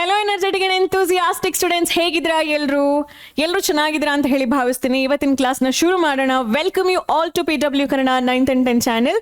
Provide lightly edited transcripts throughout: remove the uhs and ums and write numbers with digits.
Hello energetic and enthusiastic students, ಹೇಗಿದ್ದೀರಾ? ಎಲ್ಲರೂ ಚೆನ್ನಾಗಿದ್ದೀರಾ ಅಂತ ಹೇಳಿ ಭಾವಿಸ್ತೀನಿ. ಇವತ್ತಿನ ಕ್ಲಾಸ್ನ ಶುರು ಮಾಡೋಣ. Welcome you all to PW Kannada 9th and 10th channel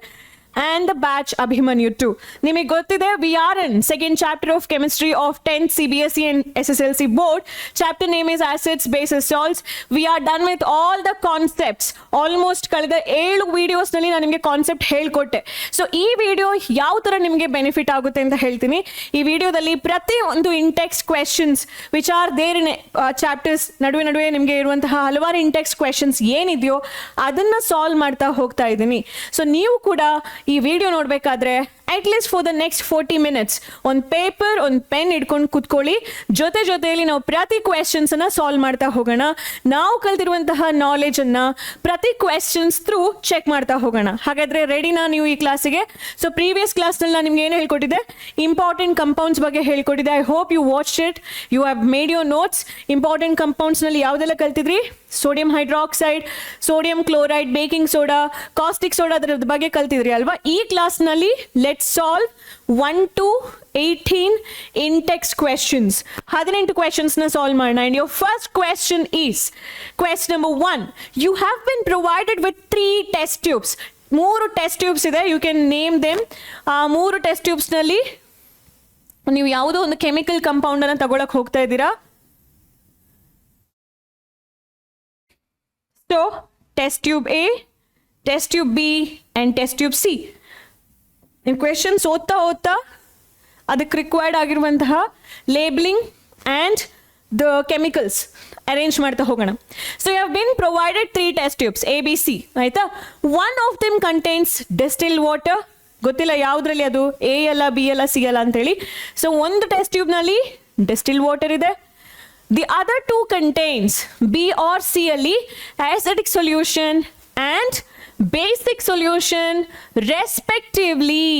and the batch Abhimanyu 2. ನಿಮಗೆ ಗೊತ್ತಿದೆ, we are in second chapter of chemistry of 10th CBSE and SSLC board. Chapter name is acids, bases, salts. We are done with all the concepts. Almost ಕಳೆದ 7 videos ನಲ್ಲಿ ನಾನು ನಿಮಗೆ concept ಹೇಳ್ಕೊಟ್ಟೆ. So ಈ video ಯಾವ ತರ ನಿಮಗೆ benefit ಆಗುತ್ತೆ ಅಂತ ಹೇಳ್ತೀನಿ. ಈ ವಿಡಿಯೋದಲ್ಲಿ ಪ್ರತಿ ಒಂದು intext questions which are there in chapters ನಡುವೆ ನಿಮಗೆ ಇರುವಂತಹ ಹಲವಾರು ಇಂಟೆಕ್ಸ್ಟ್ ಕ್ವೆಶ್ಚನ್ಸ್ ಏನಿದೆಯೋ ಅದನ್ನ ಸಾಲ್ವ್ ಮಾಡ್ತಾ ಹೋಗ್ತಾ ಇದ್ದೀನಿ. ಸೊ ನೀವು ಕೂಡ ಈ ವಿಡಿಯೋ ನೋಡಬೇಕಾದ್ರೆ at least for the next 40 minutes ಒಂದು ಪೇಪರ್ ಒಂದು ಪೆನ್ ಇಟ್ಕೊಂಡು ಕುತ್ಕೊಳ್ಳಿ. ಜೊತೆಯಲ್ಲಿ ನಾವು ಪ್ರತಿ ಕ್ವೆಶ್ಚನ್ಸ್ ಅನ್ನ ಸಾಲ್ವ್ ಮಾಡ್ತಾ ಹೋಗೋಣ. ನಾವು ಕಲ್ತಿರುವಂತಹ ನಾಲೆಜ್ ಅನ್ನ ಪ್ರತಿ ಕ್ವೆಶ್ಚನ್ಸ್ ಥ್ರೂ ಚೆಕ್ ಮಾಡ್ತಾ ಹೋಗೋಣ. ಹಾಗಾದ್ರೆ ರೆಡಿನಾ ನೀವು ಈ ಕ್ಲಾಸಿಗೆ? ಸೊ ಪ್ರೀವಿಯಸ್ ಕ್ಲಾಸ್ ನಲ್ಲಿ ನಾನು ನಿಮ್ಗೆ ಏನು ಹೇಳ್ಕೊಟ್ಟಿದ್ದೆ? ಇಂಪಾರ್ಟೆಂಟ್ ಕಂಪೌಂಡ್ಸ್ ಬಗ್ಗೆ ಹೇಳ್ಕೊಟ್ಟಿದ್ದೆ. I hope you watched it, you have made your notes. Important compounds ನಲ್ಲಿ ಯಾವುದೆಲ್ಲ ಕಲ್ತಿದ್ರಿ? Sodium hydroxide, sodium chloride, baking soda, caustic soda, ಅದರ ಬಗ್ಗೆ ಕಲ್ತಿದ್ರಿ ಅಲ್ವಾ? ಈ ಕ್ಲಾಸ್ ನಲ್ಲಿ let's solve 1 to 18 intext questions. 18 questions ನ ಸಾಲ್ವ್ ಮಾಡೋಣ. And your first question is question number 1. You have been provided with 3 test tubes. 3 test tubes ಇದೆ. You can name them. ಆ 3 ಟೆಸ್ಟ್ ಟ್ಯೂಬ್ಸ್ ನಲ್ಲಿ ನೀವು ಯಾವುದೋ ಒಂದು ಕೆಮಿಕಲ್ ಕಂಪೌಂಡ್ ಅನ್ನ ತಗೊಳಕ್ ಹೋಗ್ತಾ ಇದ್ದೀರಾ. So, test tube A, test tube B and test tube C. In questions ಓದ್ತಾ ಅದಕ್ಕೆ ರಿಕ್ವೈರ್ಡ್ ಆಗಿರುವಂತಹ labelling and the chemicals arrange ಮಾಡ್ತಾ ಹೋಗೋಣ. So you have been provided 3 test tubes ABC, ಆಯ್ತಾ? One of them contains distilled water. ಗೊತ್ತಿಲ್ಲ ಯಾವುದ್ರಲ್ಲಿ ಅದು A ಅಲ್ಲ, B ಅಲ್ಲ, C ಅಲ್ಲ ಅಂತೇಳಿ. ಸೊ ಒಂದು ಟೆಸ್ಟ್ ಟ್ಯೂಬ್ನಲ್ಲಿ ಡಿಸ್ಟಿಲ್ಡ್ ವಾಟರ್ ಇದೆ. The other 2 contains B or C ಅಲ್ಲಿ acidic solution and basic solution respectively.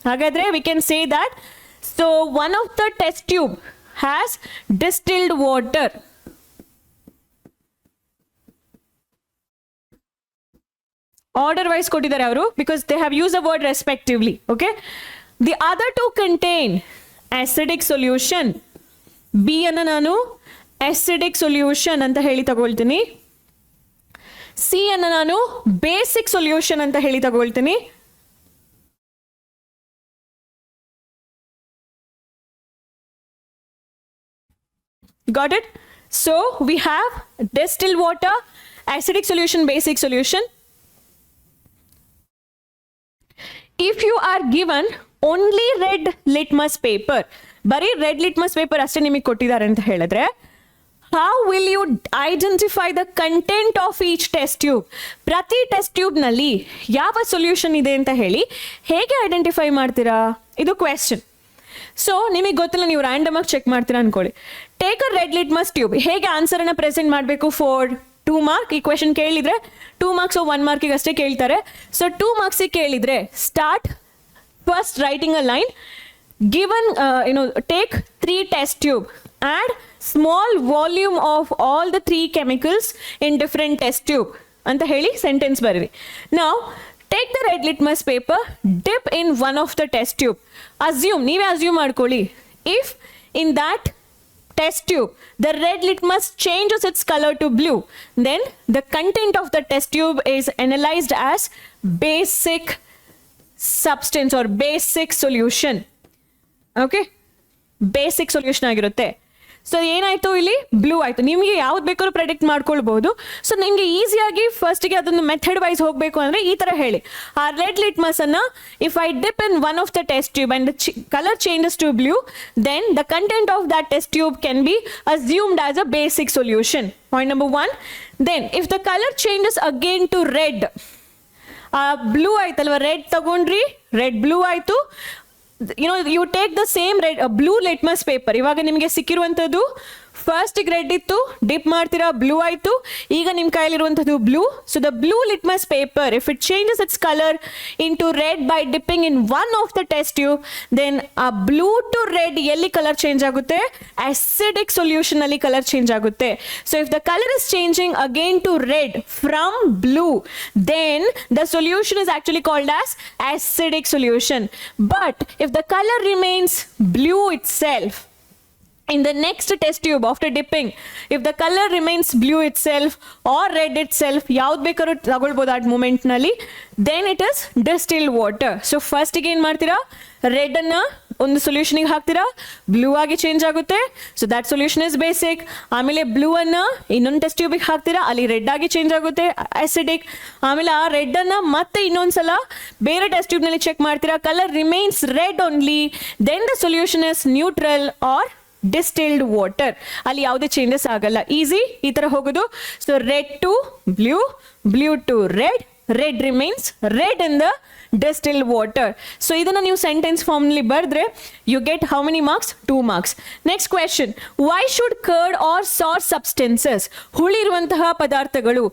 ಹಾಗಾದ್ರೆ we can say that so one of the test tube has distilled water. Order wise ಕೊಟ್ಟಿದ್ದಾರೆ ಅವರು because they have used the word respectively. Okay, the other 2 contain acidic solution. B ಅನ್ನ ನಾನು acidic solution ಅಂತ ಹೇಳಿ ತಗೊಳ್ತೀನಿ. C ಅನ್ನ ನಾನು basic solution ಅಂತ ಹೇಳಿ ತಗೊಳ್ತೀನಿ. Got it? So we have distilled water, acidic solution, basic solution. If you are given only red litmus paper, ಬರೀ ರೆಡ್ ಲಿಟ್ಮಸ್ ಪೇಪರ್ ಅಷ್ಟೇ ನಿಮಗೆ ಕೊಟ್ಟಿದ್ದಾರೆ ಅಂತ ಹೇಳಿದ್ರೆ, how will you identify the content of each test tube? ಪ್ರತಿ test tube ನಲ್ಲಿ ಯಾವ solution ಇದೆ ಅಂತ ಹೇಳಿ ಹೇಗೆ ಐಡೆಂಟಿಫೈ ಮಾಡ್ತೀರಾ? ಇದು ಕ್ವೆಶ್ಚನ್. ಸೊ ನಿಮಗೆ ಗೊತ್ತಿಲ್ಲ, ನೀವು ರ್ಯಾಂಡಮ್ ಆಗಿ ಚೆಕ್ ಮಾಡ್ತೀರಾ ಅನ್ಕೊಳ್ಳಿ. Take a red litmus tube. ಹೇಗೆ ಆನ್ಸರ್ ಅನ್ನ ಪ್ರೆಸೆಂಟ್ ಮಾಡಬೇಕು ಫಾರ್ 2 mark? ಈ ಕ್ವೆಶ್ಚನ್ ಕೇಳಿದ್ರೆ 2 marks 1 mark ಅಷ್ಟೇ ಕೇಳ್ತಾರೆ. ಸೊ 2 marks ಕೇಳಿದ್ರೆ start first writing a line. Given take 3 test tube, add small volume of all the 3 chemicals in different test tube anta heli sentence bariri. Now take the red litmus paper, dip in one of the test tube. Assume ಮಾಡ್ಕೊಳ್ಳಿ, if in that test tube the red litmus changes its color to blue, then the content of the test tube is analyzed as basic substance or basic solution. Okay, basic solution ಆಗಿರುತ್ತೆ. So ಏನಾಯ್ತು, ಇಲ್ಲಿ blue ಆಯ್ತು. ನಿಮಗೆ ಯಾವ್ದು ಬೇಕಾದ್ರೂ predict ಮಾಡ್ಕೊಳ್ಬಹುದು. So ನಿಮಗೆ ಈಸಿಯಾಗಿ ಫಸ್ಟ್ಗೆ ಅದನ್ನು ಮೆಥಡ್ ವೈಸ್ ಹೋಗಬೇಕು ಅಂದರೆ ಈ ಥರ ಹೇಳಿ, ಆ ರೆಡ್ ಲಿಟ್ಮಸ್ ಅನ್ನ if I dip in one of the test tube and colour changes to blue, then the content of that test tube can be assumed as a basic solution. Point number 1. Then if the colour changes again to red, blue ಆಯ್ತಲ್ವ, red ತಗೊಂಡ್ರಿ, red blue ಆಯ್ತು. you take the same red blue litmus paper. ಇವಾಗ ನಿಮಗೆ ಸಿಕ್ಕಿರುವಂತದ್ದು first red ಇತ್ತು, dip ಮಾಡ್ತೀರಾ, blue ಆಯ್ತು. ಈಗ ನಿಮ್ಮ ಕೈಲಿರುವಂತದ್ದು blue. So the blue litmus paper, if it changes its colour into red by dipping in one of the test tube, then ಆ ಬ್ಲೂ ಟು ರೆಡ್ ಎಲ್ಲಿ ಕಲರ್ ಚೇಂಜ್ ಆಗುತ್ತೆ? Acidic solution ಅಲ್ಲಿ colour change ಆಗುತ್ತೆ. So if the colour is changing again to red from blue, then the solution is actually called as acidic solution. But if the color remains blue itself, In the next test tube, after dipping, if the color remains blue itself or red itself, ಯಾವ್ದು ಬೇಕಾದ್ರೂ ತಗೊಳ್ಬೋದು ಆ moment ನಲ್ಲಿ, then it is distilled water. So first ಗೆ ಏನ್ ಮಾಡ್ತೀರಾ, red ಅನ್ನ ಒಂದು ಸೊಲ್ಯೂಷನ್ ಹಾಕ್ತೀರಾ, ಬ್ಲೂ ಆಗಿ ಚೇಂಜ್ ಆಗುತ್ತೆ, so that solution is basic. ಆಮೇಲೆ ಬ್ಲೂ ಅನ್ನ ಇನ್ನೊಂದು ಟೆಸ್ಟ್ ಟ್ಯೂಬ್ ಹಾಕ್ತೀರಾ, ಅಲ್ಲಿ ರೆಡ್ ಆಗಿ ಚೇಂಜ್ ಆಗುತ್ತೆ, ಅಸಿಡಿಕ್. ಆಮೇಲೆ ಆ ರೆಡ್ ಅನ್ನ ಮತ್ತೆ ಇನ್ನೊಂದ್ಸಲ ಬೇರೆ ಟೆಸ್ಟ್ ಟ್ಯೂಬ್ ನಲ್ಲಿ ಚೆಕ್ ಮಾಡ್ತೀರಾ, colour remains red only, then the solution is neutral or distilled water. ಅಲ್ಲಿ ಯಾವುದೇ ಚೇಂಜಸ್ ಆಗಲ್ಲ, ಈಸಿ ಈ ತರ ಹೋಗೋದು. So red to blue, blue to red, red remains red in the distilled water. So ಇದನ್ನ ನೀವು ಸೆಂಟೆನ್ಸ್ ಫಾರ್ಮ್ ನಲ್ಲಿ ಬರೆದ್ರೆ you get how many marks? 2 marks. Next question, why should curd or sour substances, ಹುಳಿ ಇರುವಂತಹ ಪದಾರ್ಥಗಳು,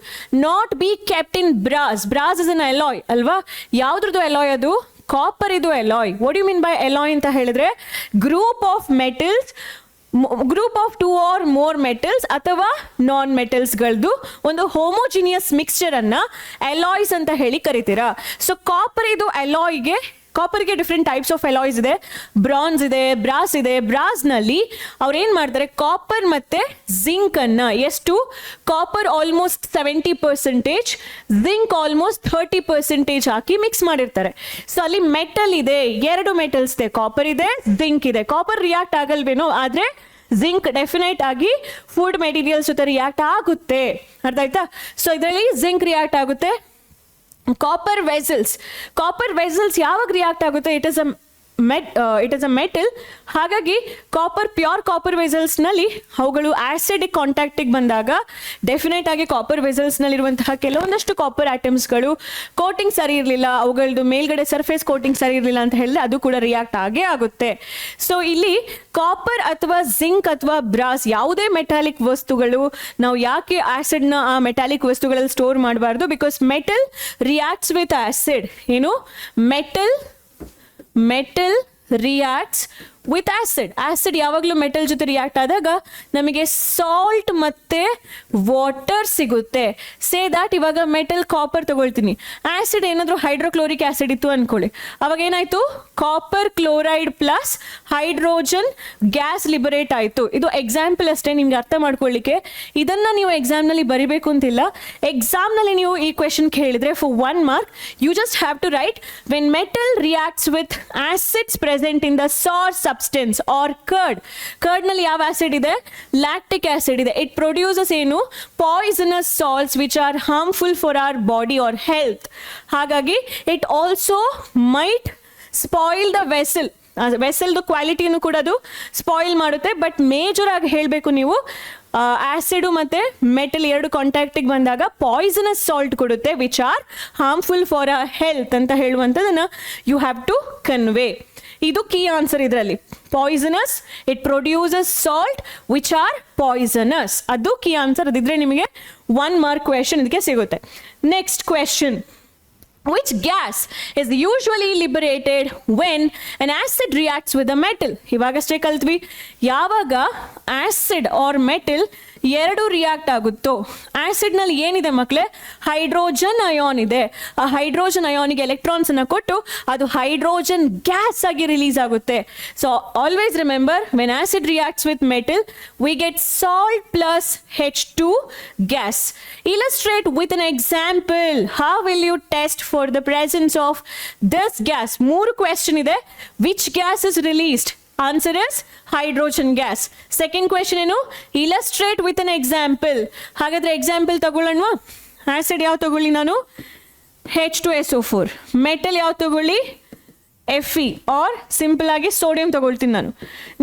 not be kept in brass? Brass is an alloy ಅಲ್ವಾ, ಯಾವ್ದ್ರದ್ದು alloy ಅದು, copper ಇದು alloy. What do you mean by alloy ಅಂತ ಹೇಳಿದ್ರೆ, group of metals, group of 2 or more metals ಅಥವಾ ನಾನ್ ಮೆಟಲ್ಸ್ಗಳದ್ದು ಒಂದು ಹೋಮೋಜಿನಿಯಸ್ ಮಿಕ್ಸ್ಚರ್ ಅನ್ನ ಅಲಾಯ್ಸ್ ಅಂತ ಹೇಳಿ ಕರಿತೀರಾ. ಸೊ ಕಾಪರ್ ಇದು ಅಲಾಯ್ಗೆ, ಕಾಪರ್ಗೆ ಡಿಫ್ರೆಂಟ್ ಟೈಪ್ಸ್ ಆಫ್ ಅಲಾಯ್ಸ್ ಇದೆ, ಬ್ರಾನ್ಸ್ ಇದೆ, ಬ್ರಾಸ್ ಇದೆ. ಬ್ರಾಸ್ ನಲ್ಲಿ ಅವ್ರು ಏನ್ ಮಾಡ್ತಾರೆ, ಕಾಪರ್ ಮತ್ತೆ ಜಿಂಕ್ ಅನ್ನ, ಎಷ್ಟು, ಕಾಪರ್ ಆಲ್ಮೋಸ್ಟ್ 70%, ಜಿಂಕ್ ಆಲ್ಮೋಸ್ಟ್ 30% ಹಾಕಿ ಮಿಕ್ಸ್ ಮಾಡಿರ್ತಾರೆ. ಸೊ ಅಲ್ಲಿ ಮೆಟಲ್ ಇದೆ, 2 ಮೆಟಲ್ಸ್ ಇದೆ, ಕಾಪರ್ ಇದೆ, ಜಿಂಕ್ ಇದೆ. ಕಾಪರ್ ರಿಯಾಕ್ಟ್ ಆಗಲ್ವೇನೋ, ಆದ್ರೆ ಜಿಂಕ್ ಡೆಫಿನೆಟ್ ಆಗಿ ಫುಡ್ ಮೆಟೀರಿಯಲ್ಸ್ ಜೊತೆ ರಿಯಾಕ್ಟ್ ಆಗುತ್ತೆ, ಅರ್ಥ ಆಯ್ತಾ. ಸೊ ಇದರಲ್ಲಿ ಜಿಂಕ್ ರಿಯಾಕ್ಟ್ ಆಗುತ್ತೆ. ಕಾಪರ್ ವೆಸಲ್ಸ್ ಯಾವಾಗ ರಿಯಾಕ್ಟ್ ಆಗುತ್ತೆ, ಇಟ್ ಇಸ್ ಅ ಮೆಟಲ್. ಹಾಗಾಗಿ ಕಾಪರ್, ಪ್ಯೂರ್ ಕಾಪರ್ ವೆಸಲ್ಸ್ ನಲ್ಲಿ ಅವುಗಳು ಆಸಿಡಿಕ್ ಕಾಂಟ್ಯಾಕ್ಟಿಗೆ ಬಂದಾಗ ಡೆಫಿನೆಟ್ ಆಗಿ ಕಾಪರ್ ವೆಸಲ್ಸ್ ನಲ್ಲಿರುವಂತಹ ಕೆಲವೊಂದಷ್ಟು ಕಾಪರ್ ಆಟಮ್ಸ್ಗಳು ಕೋಟಿಂಗ್ ಸರಿ ಇರಲಿಲ್ಲ, ಅವುಗಳದ್ದು ಮೇಲ್ಗಡೆ ಸರ್ಫೇಸ್ ಕೋಟಿಂಗ್ ಸರಿ ಇರಲಿಲ್ಲ ಅಂತ ಹೇಳಿದ್ರೆ ಅದು ಕೂಡ ರಿಯಾಕ್ಟ್ ಆಗೇ ಆಗುತ್ತೆ. ಸೊ ಇಲ್ಲಿ ಕಾಪರ್ ಅಥವಾ ಜಿಂಕ್ ಅಥವಾ ಬ್ರಾಸ್ ಯಾವುದೇ ಮೆಟಾಲಿಕ್ ವಸ್ತುಗಳು ನಾವು ಯಾಕೆ ಆಸಿಡ್ನ ಆ ಮೆಟಾಲಿಕ್ ವಸ್ತುಗಳಲ್ಲಿ ಸ್ಟೋರ್ ಮಾಡಬಾರ್ದು, because metal reacts with acid. ಏನು, metal reacts with acid. Acid ಯಾವಾಗಲೂ ಮೆಟಲ್ ಜೊತೆ ರಿಯಾಕ್ಟ್ ಆದಾಗ ನಮಗೆ ಸಾಲ್ಟ್ ಮತ್ತೆ ವಾಟರ್ ಸಿಗುತ್ತೆ. ಸೇ ದಾಟ್ ಇವಾಗ ಮೆಟಲ್ ಕಾಪರ್ ತಗೊಳ್ತೀನಿ, ಆಸಿಡ್ ಏನಾದರೂ ಹೈಡ್ರೋಕ್ಲೋರಿಕ್ ಆಸಿಡ್ ಇತ್ತು ಅನ್ಕೊಳ್ಳಿ, ಅವಾಗ ಏನಾಯ್ತು, copper chloride plus hydrogen gas liberate ಆಯಿತು. ಇದು ಎಕ್ಸಾಂಪಲ್ ಅಷ್ಟೇ ನಿಮ್ಗೆ ಅರ್ಥ ಮಾಡ್ಕೊಳ್ಳಿಕ್ಕೆ. ಇದನ್ನ ನೀವು ಎಕ್ಸಾಮ್ನಲ್ಲಿ ಬರಿಬೇಕು ಅಂತಿಲ್ಲ. ಎಕ್ಸಾಮ್ನಲ್ಲಿ ನೀವು ಈ ಕ್ವೆಶನ್ ಕೇಳಿದ್ರೆ for 1 mark you just have to write when metal reacts with acids present in the sour substance or curd ನಲ್ಲಿ ಯಾವ ಆಸಿಡ್ ಇದೆ, ಲ್ಯಾಕ್ಟಿಕ್ ಆಸಿಡ್ ಇದೆ. ಇಟ್ ಪ್ರೊಡ್ಯೂಸಸ್ ಏನು, poisonous salts which are harmful for our body or health. ಹಾಗಾಗಿ it also might spoil the ವೆಸಲ್ದು ಕ್ವಾಲಿಟಿಯನ್ನು ಕೂಡ ಅದು ಸ್ಪಾಯಿಲ್ ಮಾಡುತ್ತೆ. ಬಟ್ ಮೇಜರ್ ಆಗಿ ಹೇಳಬೇಕು ನೀವು, ಆಸಿಡ್ ಮತ್ತೆ ಮೆಟಲ್ 2 ಕಾಂಟ್ಯಾಕ್ಟಿಗೆ ಬಂದಾಗ ಪಾಯ್ಸನಸ್ ಸಾಲ್ಟ್ ಕೊಡುತ್ತೆ which are harmful for our health ಅಂತ ಹೇಳುವಂಥದ್ದನ್ನ ಯು ಹ್ಯಾವ್ ಟು ಕನ್ವೆ. ಇದು ಕೀ ಆನ್ಸರ್ ಇದರಲ್ಲಿ. Poisonous, it produces salt which are poisonous, ಅದು ಕೀ ಆನ್ಸರ್. ಅದಿದ್ರೆ ನಿಮಗೆ 1 mark ಕ್ವೆಶನ್ ಇದಕ್ಕೆ ಸಿಗುತ್ತೆ. Next question, which gas is usually liberated when an acid reacts with a metal? ಇವಾಗಷ್ಟೇ ಕಲ್ತ್ವಿ, ಯಾವಾಗ acid R metal 2 react ಆಗುತ್ತೋ. Acid ನಲ್ಲಿ ಏನಿದೆ ಮಕ್ಕಳೇ, ಹೈಡ್ರೋಜನ್ ಅಯಾನ್ ಇದೆ. ಆ ಹೈಡ್ರೋಜನ್ ಅಯಾನಿಗೆ ಎಲೆಕ್ಟ್ರಾನ್ಸ್ ಅನ್ನ ಕೊಟ್ಟು ಅದು ಹೈಡ್ರೋಜನ್ ಗ್ಯಾಸ್ ಆಗಿ ರಿಲೀಸ್ ಆಗುತ್ತೆ. So always remember, when acid reacts with metal we get salt plus H2 gas. Illustrate with an example. How will you test for the presence of this gas? 3 question ಇದೆ. Which gas is released? Answer is hydrogen gas. Second question ಏನು, illustrate with an example. ಹಾಗಾದ್ರೆ example ತಗೊಳ್ಳೋಣ. Acid ಯಾವ ತಗೊಳ್ಳಿ ನಾನು, H2SO4. Metal ಯಾವ ತಗೊಳ್ಳಿ, Fe are simple ಆಗಿ ಸೋಡಿಯಂ ತಗೊಳ್ತೀನಿ ನಾನು.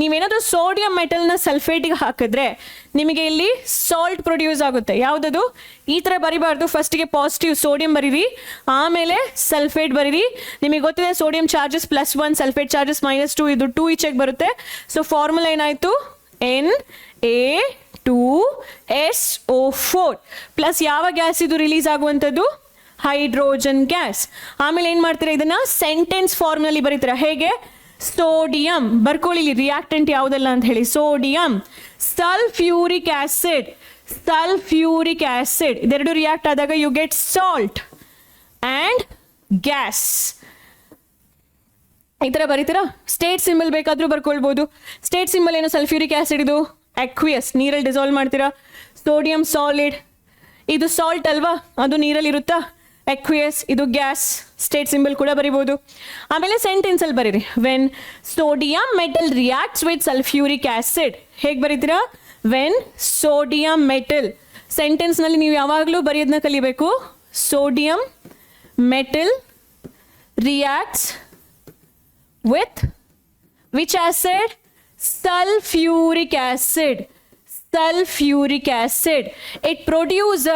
ನೀವೇನಾದರೂ ಸೋಡಿಯಂ ಮೆಟಲ್ನ ಸಲ್ಫೇಟಿಗೆ ಹಾಕಿದ್ರೆ ನಿಮಗೆ ಇಲ್ಲಿ ಸಾಲ್ಟ್ ಪ್ರೊಡ್ಯೂಸ್ ಆಗುತ್ತೆ. ಯಾವುದದು, ಈ ಥರ ಬರಿಬಾರ್ದು. ಫಸ್ಟಿಗೆ ಪಾಸಿಟಿವ್ ಸೋಡಿಯಂ ಬರೀರಿ, ಆಮೇಲೆ ಸಲ್ಫೇಟ್ ಬರೀರಿ. ನಿಮಗೆ ಗೊತ್ತಿದೆ ಸೋಡಿಯಂ ಚಾರ್ಜಸ್ +1, ಸಲ್ಫೇಟ್ ಚಾರ್ಜಸ್ -2, ಇದು 2 ಈಚೆಗೆ ಬರುತ್ತೆ. ಸೊ ಫಾರ್ಮುಲಾ ಏನಾಯಿತು, Na2SO4 ಪ್ಲಸ್ ಯಾವ ಗ್ಯಾಸ್ ಇದು ರಿಲೀಸ್ ಆಗುವಂಥದ್ದು, ಹೈಡ್ರೋಜನ್ ಗ್ಯಾಸ್. ಆಮೇಲೆ ಏನ್ ಮಾಡ್ತೀರಾ, ಇದನ್ನ ಸೆಂಟೆನ್ಸ್ ಫಾರ್ಮ್ ನಲ್ಲಿ ಬರೀತೀರಾ. ಹೇಗೆ, ಸೋಡಿಯಂ ಬರ್ಕೊಳ್ಳಿ, ರಿಯಾಕ್ಟೆಂಟ್ ಯಾವುದಲ್ಲ ಅಂತ ಹೇಳಿ, ಸೋಡಿಯಂ, ಸಲ್ಫ್ಯೂರಿಕ್ ಆಸಿಡ್ ಇದೆರಡು ರಿಯಾಕ್ಟ್ ಆದಾಗ you get salt and gas. ಈ ಥರ ಬರೀತೀರಾ. ಸ್ಟೇಟ್ ಸಿಂಬಲ್ ಬೇಕಾದರೂ ಬರ್ಕೊಳ್ಬೋದು. ಸ್ಟೇಟ್ ಸಿಂಬಲ್ ಏನು, ಸಲ್ಫ್ಯೂರಿಕ್ ಆ್ಯಸಿಡ್, ಇದು ಅಕ್ವಿಯಸ್, ನೀರಲ್ಲಿ ಡಿಸಾಲ್ವ್ ಮಾಡ್ತೀರಾ. ಸೋಡಿಯಂ ಸಾಲಿಡ್, ಇದು ಸಾಲ್ಟ್ ಅಲ್ವಾ, ಅದು ನೀರಲ್ಲಿ ಇರುತ್ತಾ, ಅಕ್ವಿಯಸ್, ಇದು ಗ್ಯಾಸ್, ಸ್ಟೇಟ್ ಸಿಂಬಲ್ ಕೂಡ ಬರಿಬೋದು. ಆಮೇಲೆ ಸೆಂಟೆನ್ಸಲ್ಲಿ ಬರೀರಿ, when sodium metal reacts with sulphuric acid. ಹೇಗೆ ಬರೀತೀರಾ, ವೆನ್ ಸೋಡಿಯಂ ಮೆಟಲ್. ಸೆಂಟೆನ್ಸ್ನಲ್ಲಿ ನೀವು ಯಾವಾಗಲೂ ಬರೆಯೋದನ್ನ ಕಲಿಬೇಕು. Sodium metal reacts with which acid? Sulfuric acid. Sulfuric acid. It produces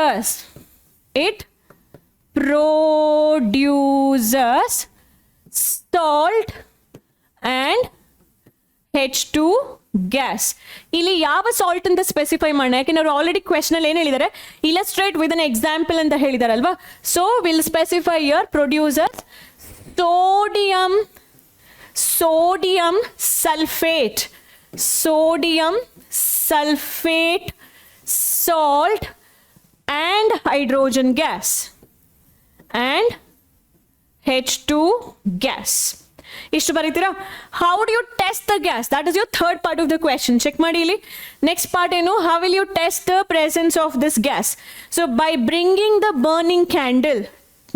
salt and H2 gas. ಇಲ್ಲಿ ಯಾವ ಸಾಲ್ಟ್ ಅಂತ ಸ್ಪೆಸಿಫೈ ಮಾಡೋಣ, ಯಾಕೆಂದ್ರೆ ಅವರು ಆಲ್ರೆಡಿ ಕ್ವೆಶ್ಚನ್ ಅಲ್ಲಿ ಏನು ಹೇಳಿದ್ದಾರೆ, ಇಲಸ್ಟ್ರೇಟ್ ವಿತ್ ಅನ್ ಎಕ್ಸಾಂಪಲ್ ಅಂತ ಹೇಳಿದಾರಲ್ವಾ. So will specify your producers sodium sulfate, salt and hydrogen gas and H2 gas. ಇಷ್ಟು ಬರೀತೀರಾ. How do you test the gas? That is your third part of the question. Check ಮಾಡಿ ಇಲ್ಲಿ. Next part ಏನು, how will you test the presence of this gas? So by bringing the burning candle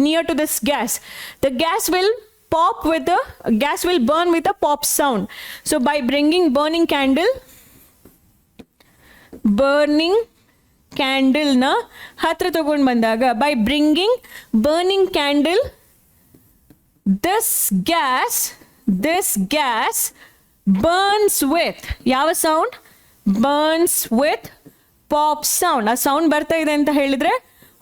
near to this gas, the gas will burn with a pop sound. So by bringing burning candle na hatra tagond bandaga, by bringing burning candle, this gas burns with yava sound? Burns with pop sound. ಆ sound ಬರ್ತಾ ಇದೆ ಅಂತ ಹೇಳಿದ್ರೆ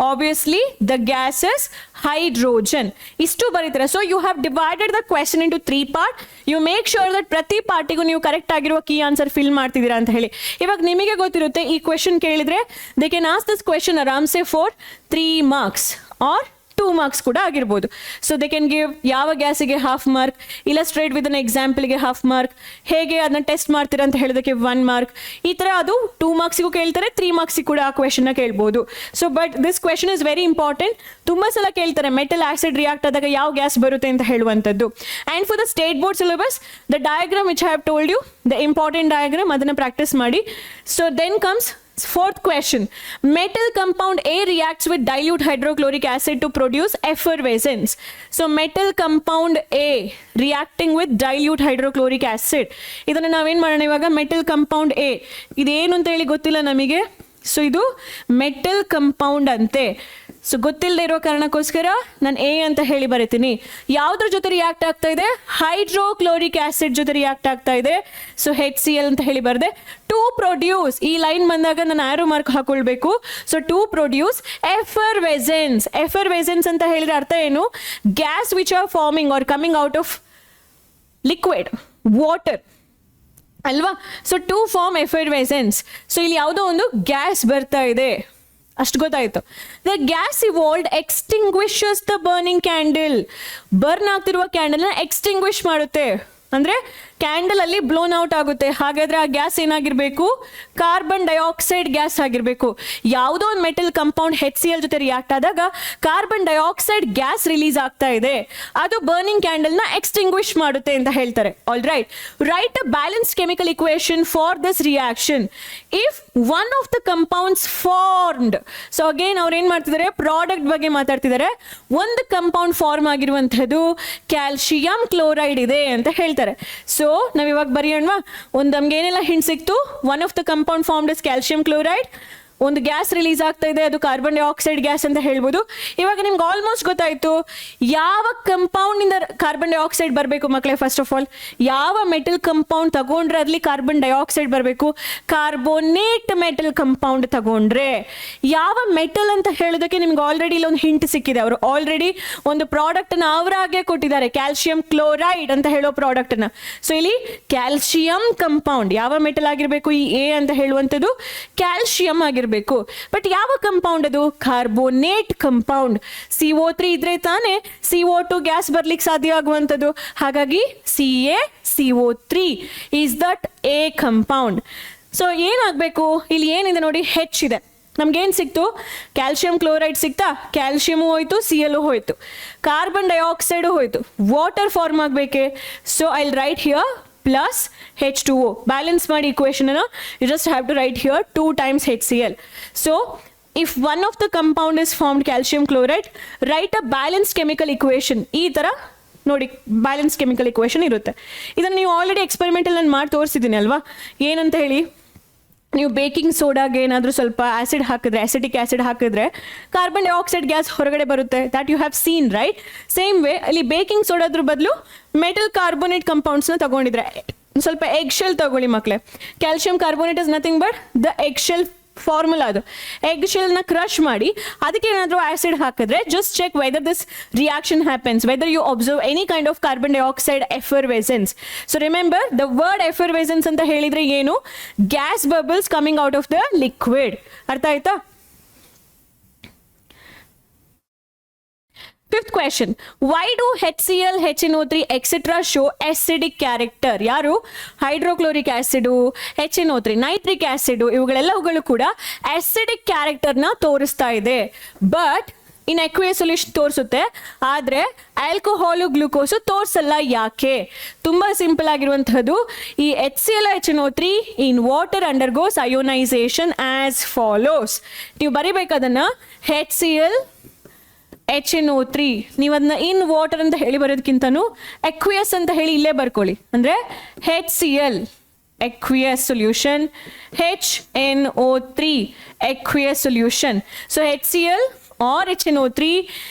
obviously the gas is hydrogen. ಇಷ್ಟು ಬರೀತಾರೆ. So you have divided the question into 3 part. You make sure that ಪ್ರತಿ ಪಾರ್ಟಿಗೂ ನೀವು ಕರೆಕ್ಟ್ ಆಗಿರುವ ಕೀ ಆನ್ಸರ್ ಫಿಲ್ ಮಾಡ್ತಿದ್ದೀರಾ ಅಂತ ಹೇಳಿ. ಇವಾಗ ನಿಮಗೆ ಗೊತ್ತಿರುತ್ತೆ, ಈ ಕ್ವೆಶನ್ ಕೇಳಿದ್ರೆ they can ask this question ಆರಾಮ್ಸೆ ಫಾರ್ 3 ಮಾರ್ಕ್ಸ್ ಆರ್ 2 ಮಾರ್ಕ್ಸ್ ಕೂಡ ಆಗಿರ್ಬೋದು. ಸೊ ದೇ ಕ್ಯಾನ್ ಗಿವ್ ಯಾವ ಗ್ಯಾಸಿಗೆ 1/2 mark, illustrate with an ಎಕ್ಸಾಂಪಲ್ಗೆ 1/2 mark, ಹೇಗೆ ಅದನ್ನ ಟೆಸ್ಟ್ ಮಾಡ್ತೀರಾ ಅಂತ ಹೇಳೋದಕ್ಕೆ 1 ಮಾರ್ಕ್. ಈ ಥರ ಅದು 2 ಮಾರ್ಕ್ಸಿಗೂ ಕೇಳ್ತಾರೆ, 3 ಮಾರ್ಕ್ಸಿಗೆ ಕೂಡ ಆ ಕ್ವೆಶನ್ನ ಕೇಳ್ಬೋದು. So but this question is very important. ತುಂಬ ಸಲ ಕೇಳ್ತಾರೆ ಮೆಟಲ್ ಆಸಿಡ್ ರಿಯಾಕ್ಟ್ ಆದಾಗ ಯಾವ ಗ್ಯಾಸ್ ಬರುತ್ತೆ ಅಂತ ಹೇಳುವಂಥದ್ದು. And for the state board syllabus, the diagram which I have told you, the important diagram, ಅದನ್ನು ಪ್ರಾಕ್ಟೀಸ್ ಮಾಡಿ. So then comes fourth question. Metal compound A reacts with dilute hydrochloric acid to produce effervescence. So metal compound A reacting with dilute hydrochloric acid. ಇದನ್ನ ನಾವೇನ್ ಮಾಡೋಣ ಇವಾಗ, metal compound A ಇದೇನು ಅಂತ ಹೇಳಿ ಗೊತ್ತಿಲ್ಲ ನಮಗೆ. ಸೊ ಇದು ಮೆಟಲ್ ಕಂಪೌಂಡ್ ಅಂತೆ. ಸೊ ಗೊತ್ತಿಲ್ಲದೆ ಇರೋ ಕಾರಣಕ್ಕೋಸ್ಕರ ನಾನು ಎ ಅಂತ ಹೇಳಿ ಬರೀತೀನಿ. ಯಾವುದ್ರ ಜೊತೆ ರಿಯಾಕ್ಟ್ ಆಗ್ತಾ ಇದೆ? ಹೈಡ್ರೋಕ್ಲೋರಿಕ್ ಆಸಿಡ್ ಜೊತೆ ರಿಯಾಕ್ಟ್ ಆಗ್ತಾ ಇದೆ. ಸೊ HCl ಅಂತ ಹೇಳಿ ಬರದೆ. ಟು ಪ್ರೊಡ್ಯೂಸ್, ಈ ಲೈನ್ ಬಂದಾಗ ನಾನು ಆರೋ ಮಾರ್ಕ್ ಹಾಕೊಳ್ಬೇಕು. So to produce effervescence. Effervescence ಅಂತ ಹೇಳಿದ್ರೆ ಅರ್ಥ ಏನು? Gas which are forming are coming out of liquid water ಅಲ್ವಾ. So to form effervescence. So ಇಲ್ಲಿ ಯಾವುದೋ ಒಂದು ಗ್ಯಾಸ್ ಬರ್ತಾ ಇದೆ, ಅಷ್ಟು ಗೊತ್ತಾಯ್ತು. The gas evolved extinguishes the burning candle. Burn ಆಗ್ತಿರುವ ಕ್ಯಾಂಡಲ್ನ ಎಕ್ಸ್ಟಿಂಗ್ವಿಶ್ ಮಾಡುತ್ತೆ, ಅಂದ್ರೆ ಕ್ಯಾಂಡಲ್ ಅಲ್ಲಿ ಬ್ಲೋನ್ ಔಟ್ ಆಗುತ್ತೆ. ಹಾಗಾದ್ರೆ ಆ ಗ್ಯಾಸ್ ಏನಾಗಿರ್ಬೇಕು? ಕಾರ್ಬನ್ ಡೈಆಕ್ಸೈಡ್ ಗ್ಯಾಸ್ ಆಗಿರ್ಬೇಕು. ಯಾವುದೋ ಒಂದು ಮೆಟಲ್ ಕಂಪೌಂಡ್ HCl ಜೊತೆ ರಿಯಾಕ್ಟ್ ಆದಾಗ ಕಾರ್ಬನ್ ಡೈಆಕ್ಸೈಡ್ ಗ್ಯಾಸ್ ರಿಲೀಸ್ ಆಗ್ತಾ ಇದೆ, ಅದು ಬರ್ನಿಂಗ್ ಕ್ಯಾಂಡಲ್ ನ ಎಕ್ಸ್ಟಿಂಗ್ವಿಶ್ ಮಾಡುತ್ತೆ ಅಂತ ಹೇಳ್ತಾರೆ. All right, write a balanced chemical equation for this reaction. If one of the compounds formed, so again ಅವ್ರು ಏನ್ ಮಾಡ್ತಿದ್ದಾರೆ, ಪ್ರಾಡಕ್ಟ್ ಬಗ್ಗೆ ಮಾತಾಡ್ತಿದ್ದಾರೆ. ಒಂದು ಕಂಪೌಂಡ್ ಫಾರ್ಮ್ ಆಗಿರುವಂತದ್ದು ಕ್ಯಾಲ್ಸಿಯಂ ಕ್ಲೋರೈಡ್ ಇದೆ ಅಂತ ಹೇಳ್ತಾರೆ. ಸೊ ನಾವ್ ಇವಾಗ ಬರೆಯೋಣ. ಒಂದು ನಮ್ಗೆ ಏನೆಲ್ಲ ಹಿಂಟ್ ಸಿಕ್ತು? One of the compound formed is calcium chloride. ಒಂದು ಗ್ಯಾಸ್ ರಿಲೀಸ್ ಆಗ್ತಾ ಇದೆ, ಅದು ಕಾರ್ಬನ್ ಡೈಆಕ್ಸೈಡ್ ಗ್ಯಾಸ್ ಅಂತ ಹೇಳ್ಬೋದು. ಇವಾಗ ನಿಮ್ಗೆ ಆಲ್ಮೋಸ್ಟ್ ಗೊತ್ತಾಯ್ತು ಯಾವ ಕಂಪೌಂಡ್ ಇಂದ ಕಾರ್ಬನ್ ಡೈಆಕ್ಸೈಡ್ ಬರಬೇಕು ಮಕ್ಕಳೇ. ಫಸ್ಟ್ ಆಫ್ ಆಲ್, ಯಾವ ಮೆಟಲ್ ಕಂಪೌಂಡ್ ತಗೊಂಡ್ರೆ ಅದ್ರಲ್ಲಿ ಕಾರ್ಬನ್ ಡೈಆಕ್ಸೈಡ್ ಬರಬೇಕು? ಕಾರ್ಬೋನೇಟ್ ಮೆಟಲ್ ಕಂಪೌಂಡ್ ತಗೊಂಡ್ರೆ. ಯಾವ ಮೆಟಲ್ ಅಂತ ಹೇಳೋದಕ್ಕೆ ನಿಮ್ಗೆ ಆಲ್ರೆಡಿ ಇಲ್ಲಿ ಒಂದು ಹಿಂಟ್ ಸಿಕ್ಕಿದೆ. ಅವರು ಆಲ್ರೆಡಿ ಒಂದು ಪ್ರಾಡಕ್ಟ್ ಅನ್ನ ಅವರಾಗೆ ಕೊಟ್ಟಿದ್ದಾರೆ, ಕ್ಯಾಲ್ಸಿಯಂ ಕ್ಲೋರೈಡ್ ಅಂತ ಹೇಳೋ ಪ್ರಾಡಕ್ಟ್ ಅನ್ನ. ಸೊ ಇಲ್ಲಿ ಕ್ಯಾಲ್ಸಿಯಂ ಕಂಪೌಂಡ್ ಯಾವ ಮೆಟಲ್ ಆಗಿರ್ಬೇಕು? ಈ ಎ ಅಂತ ಹೇಳುವಂಥದ್ದು ಕ್ಯಾಲ್ಸಿಯಂ ಆಗಿರ್ಬೇಕು. ಬಟ್ ಯಾವ ಕಂಪೌಂಡ್ ಅದು? Carbonate compound. CO3 ಇದ್ರೆ ತಾನೇ CO2 ಗ್ಯಾಸ್ ಬರ್ಲಿಕ್ಕೆ ಸಾಧ್ಯ ಆಗುವಂಥದ್ದು. ಹಾಗಾಗಿ CaCO3 is that a compound. So ಏನಾಗಬೇಕು? ಇಲ್ಲಿ ಏನಿದೆ ನೋಡಿ, H ಇದೆ. ನಮ್ಗೇನು ಸಿಕ್ತು? ಕ್ಯಾಲ್ಶಿಯಂ ಕ್ಲೋರೈಡ್ ಸಿಕ್ತಾ? ಕ್ಯಾಲ್ಶಿಯಮು ಹೋಯ್ತು, CL ಹೋಯ್ತು, ಕಾರ್ಬನ್ ಡೈಆಕ್ಸೈಡು ಹೋಯ್ತು, ವಾಟರ್ ಫಾರ್ಮ್ ಆಗಬೇಕೆ. So I will write here plus H2O. Balance ಮಾಡಿ equation ಅನ್ನು you just have to write here 2 times HCl. So if one of the compound is formed calcium chloride, write a balanced chemical equation. ಈ ಥರ ನೋಡಿ balance chemical equation ಇರುತ್ತೆ. ಇದನ್ನು ನೀವು already experimentally ನಾನು ಮಾಡಿ ತೋರಿಸಿದ್ದೀನಿ ಅಲ್ವಾ, ಏನಂತ ಹೇಳಿ, ನೀವು ಬೇಕಿಂಗ್ ಸೋಡಾಗೆ ಏನಾದರೂ ಸ್ವಲ್ಪ ಆ್ಯಸಿಡ್ ಹಾಕಿದ್ರೆ, ಅಸಿಟಿಕ್ ಆ್ಯಸಿಡ್ ಹಾಕಿದ್ರೆ ಕಾರ್ಬನ್ ಡೈಆಕ್ಸೈಡ್ ಗ್ಯಾಸ್ ಹೊರಗಡೆ ಬರುತ್ತೆ. That you have seen right. Same way ಅಲ್ಲಿ ಬೇಕಿಂಗ್ ಸೋಡಾದ್ರ ಬದಲು ಮೆಟಲ್ ಕಾರ್ಬೋನೇಟ್ ಕಂಪೌಂಡ್ಸ್ನ ತಗೊಂಡಿದ್ರೆ, ಸ್ವಲ್ಪ ಎಗ್ ಶೆಲ್ ತಗೊಳ್ಳಿ ಮಕ್ಕಳೇ. Calcium carbonate is nothing but the egg shell formula. ಅದು ಎಗ್ ಶೆಲ್ನ ಕ್ರಶ್ ಮಾಡಿ ಅದಕ್ಕೆ ಏನಾದರೂ ಆ್ಯಸಿಡ್ ಹಾಕಿದ್ರೆ just check whether this reaction happens, whether you observe any kind of carbon dioxide effervescence. So remember the word effervescence ಅಂತ ಹೇಳಿದ್ರೆ ಏನು? Gas bubbles coming out of the liquid. ಅರ್ಥ ಆಯ್ತಾ? Fifth question, why do HCl, HNO3 etc. show acidic character? ಯಾರು? Hydrochloric acid, HNO3, nitric acid, ಇವುಗಳೆಲ್ಲವುಗಳು ಕೂಡ acidic ಕ್ಯಾರೆಕ್ಟರ್ನ ತೋರಿಸ್ತಾ ಇದೆ. ಬಟ್ ಇನ್ ಅಕ್ವಿಯಸ್ ಸೊಲ್ಯೂಷನ್ ತೋರಿಸುತ್ತೆ, ಆದರೆ ಆಲ್ಕೋಹಾಲು ಗ್ಲೂಕೋಸು ತೋರಿಸಲ್ಲ. ಯಾಕೆ? ತುಂಬ ಸಿಂಪಲ್ ಆಗಿರುವಂಥದ್ದು. ಈ HCl, HNO3 in water undergoes ionisation as follows. ನೀವು ಬರಿಬೇಕದನ್ನು HCl HNO3, ನೀವು ಅದನ್ನ ಇನ್ ವಾಟರ್ ಅಂತ ಹೇಳಿ ಬರೋದಕ್ಕಿಂತನೂ ಅಕ್ವಿಯಸ್ ಅಂತ ಹೇಳಿ ಇಲ್ಲೇ ಬರ್ಕೊಳ್ಳಿ. ಅಂದರೆ HCl aqueous solution, HNO3 aqueous solution. So HCl or HNO3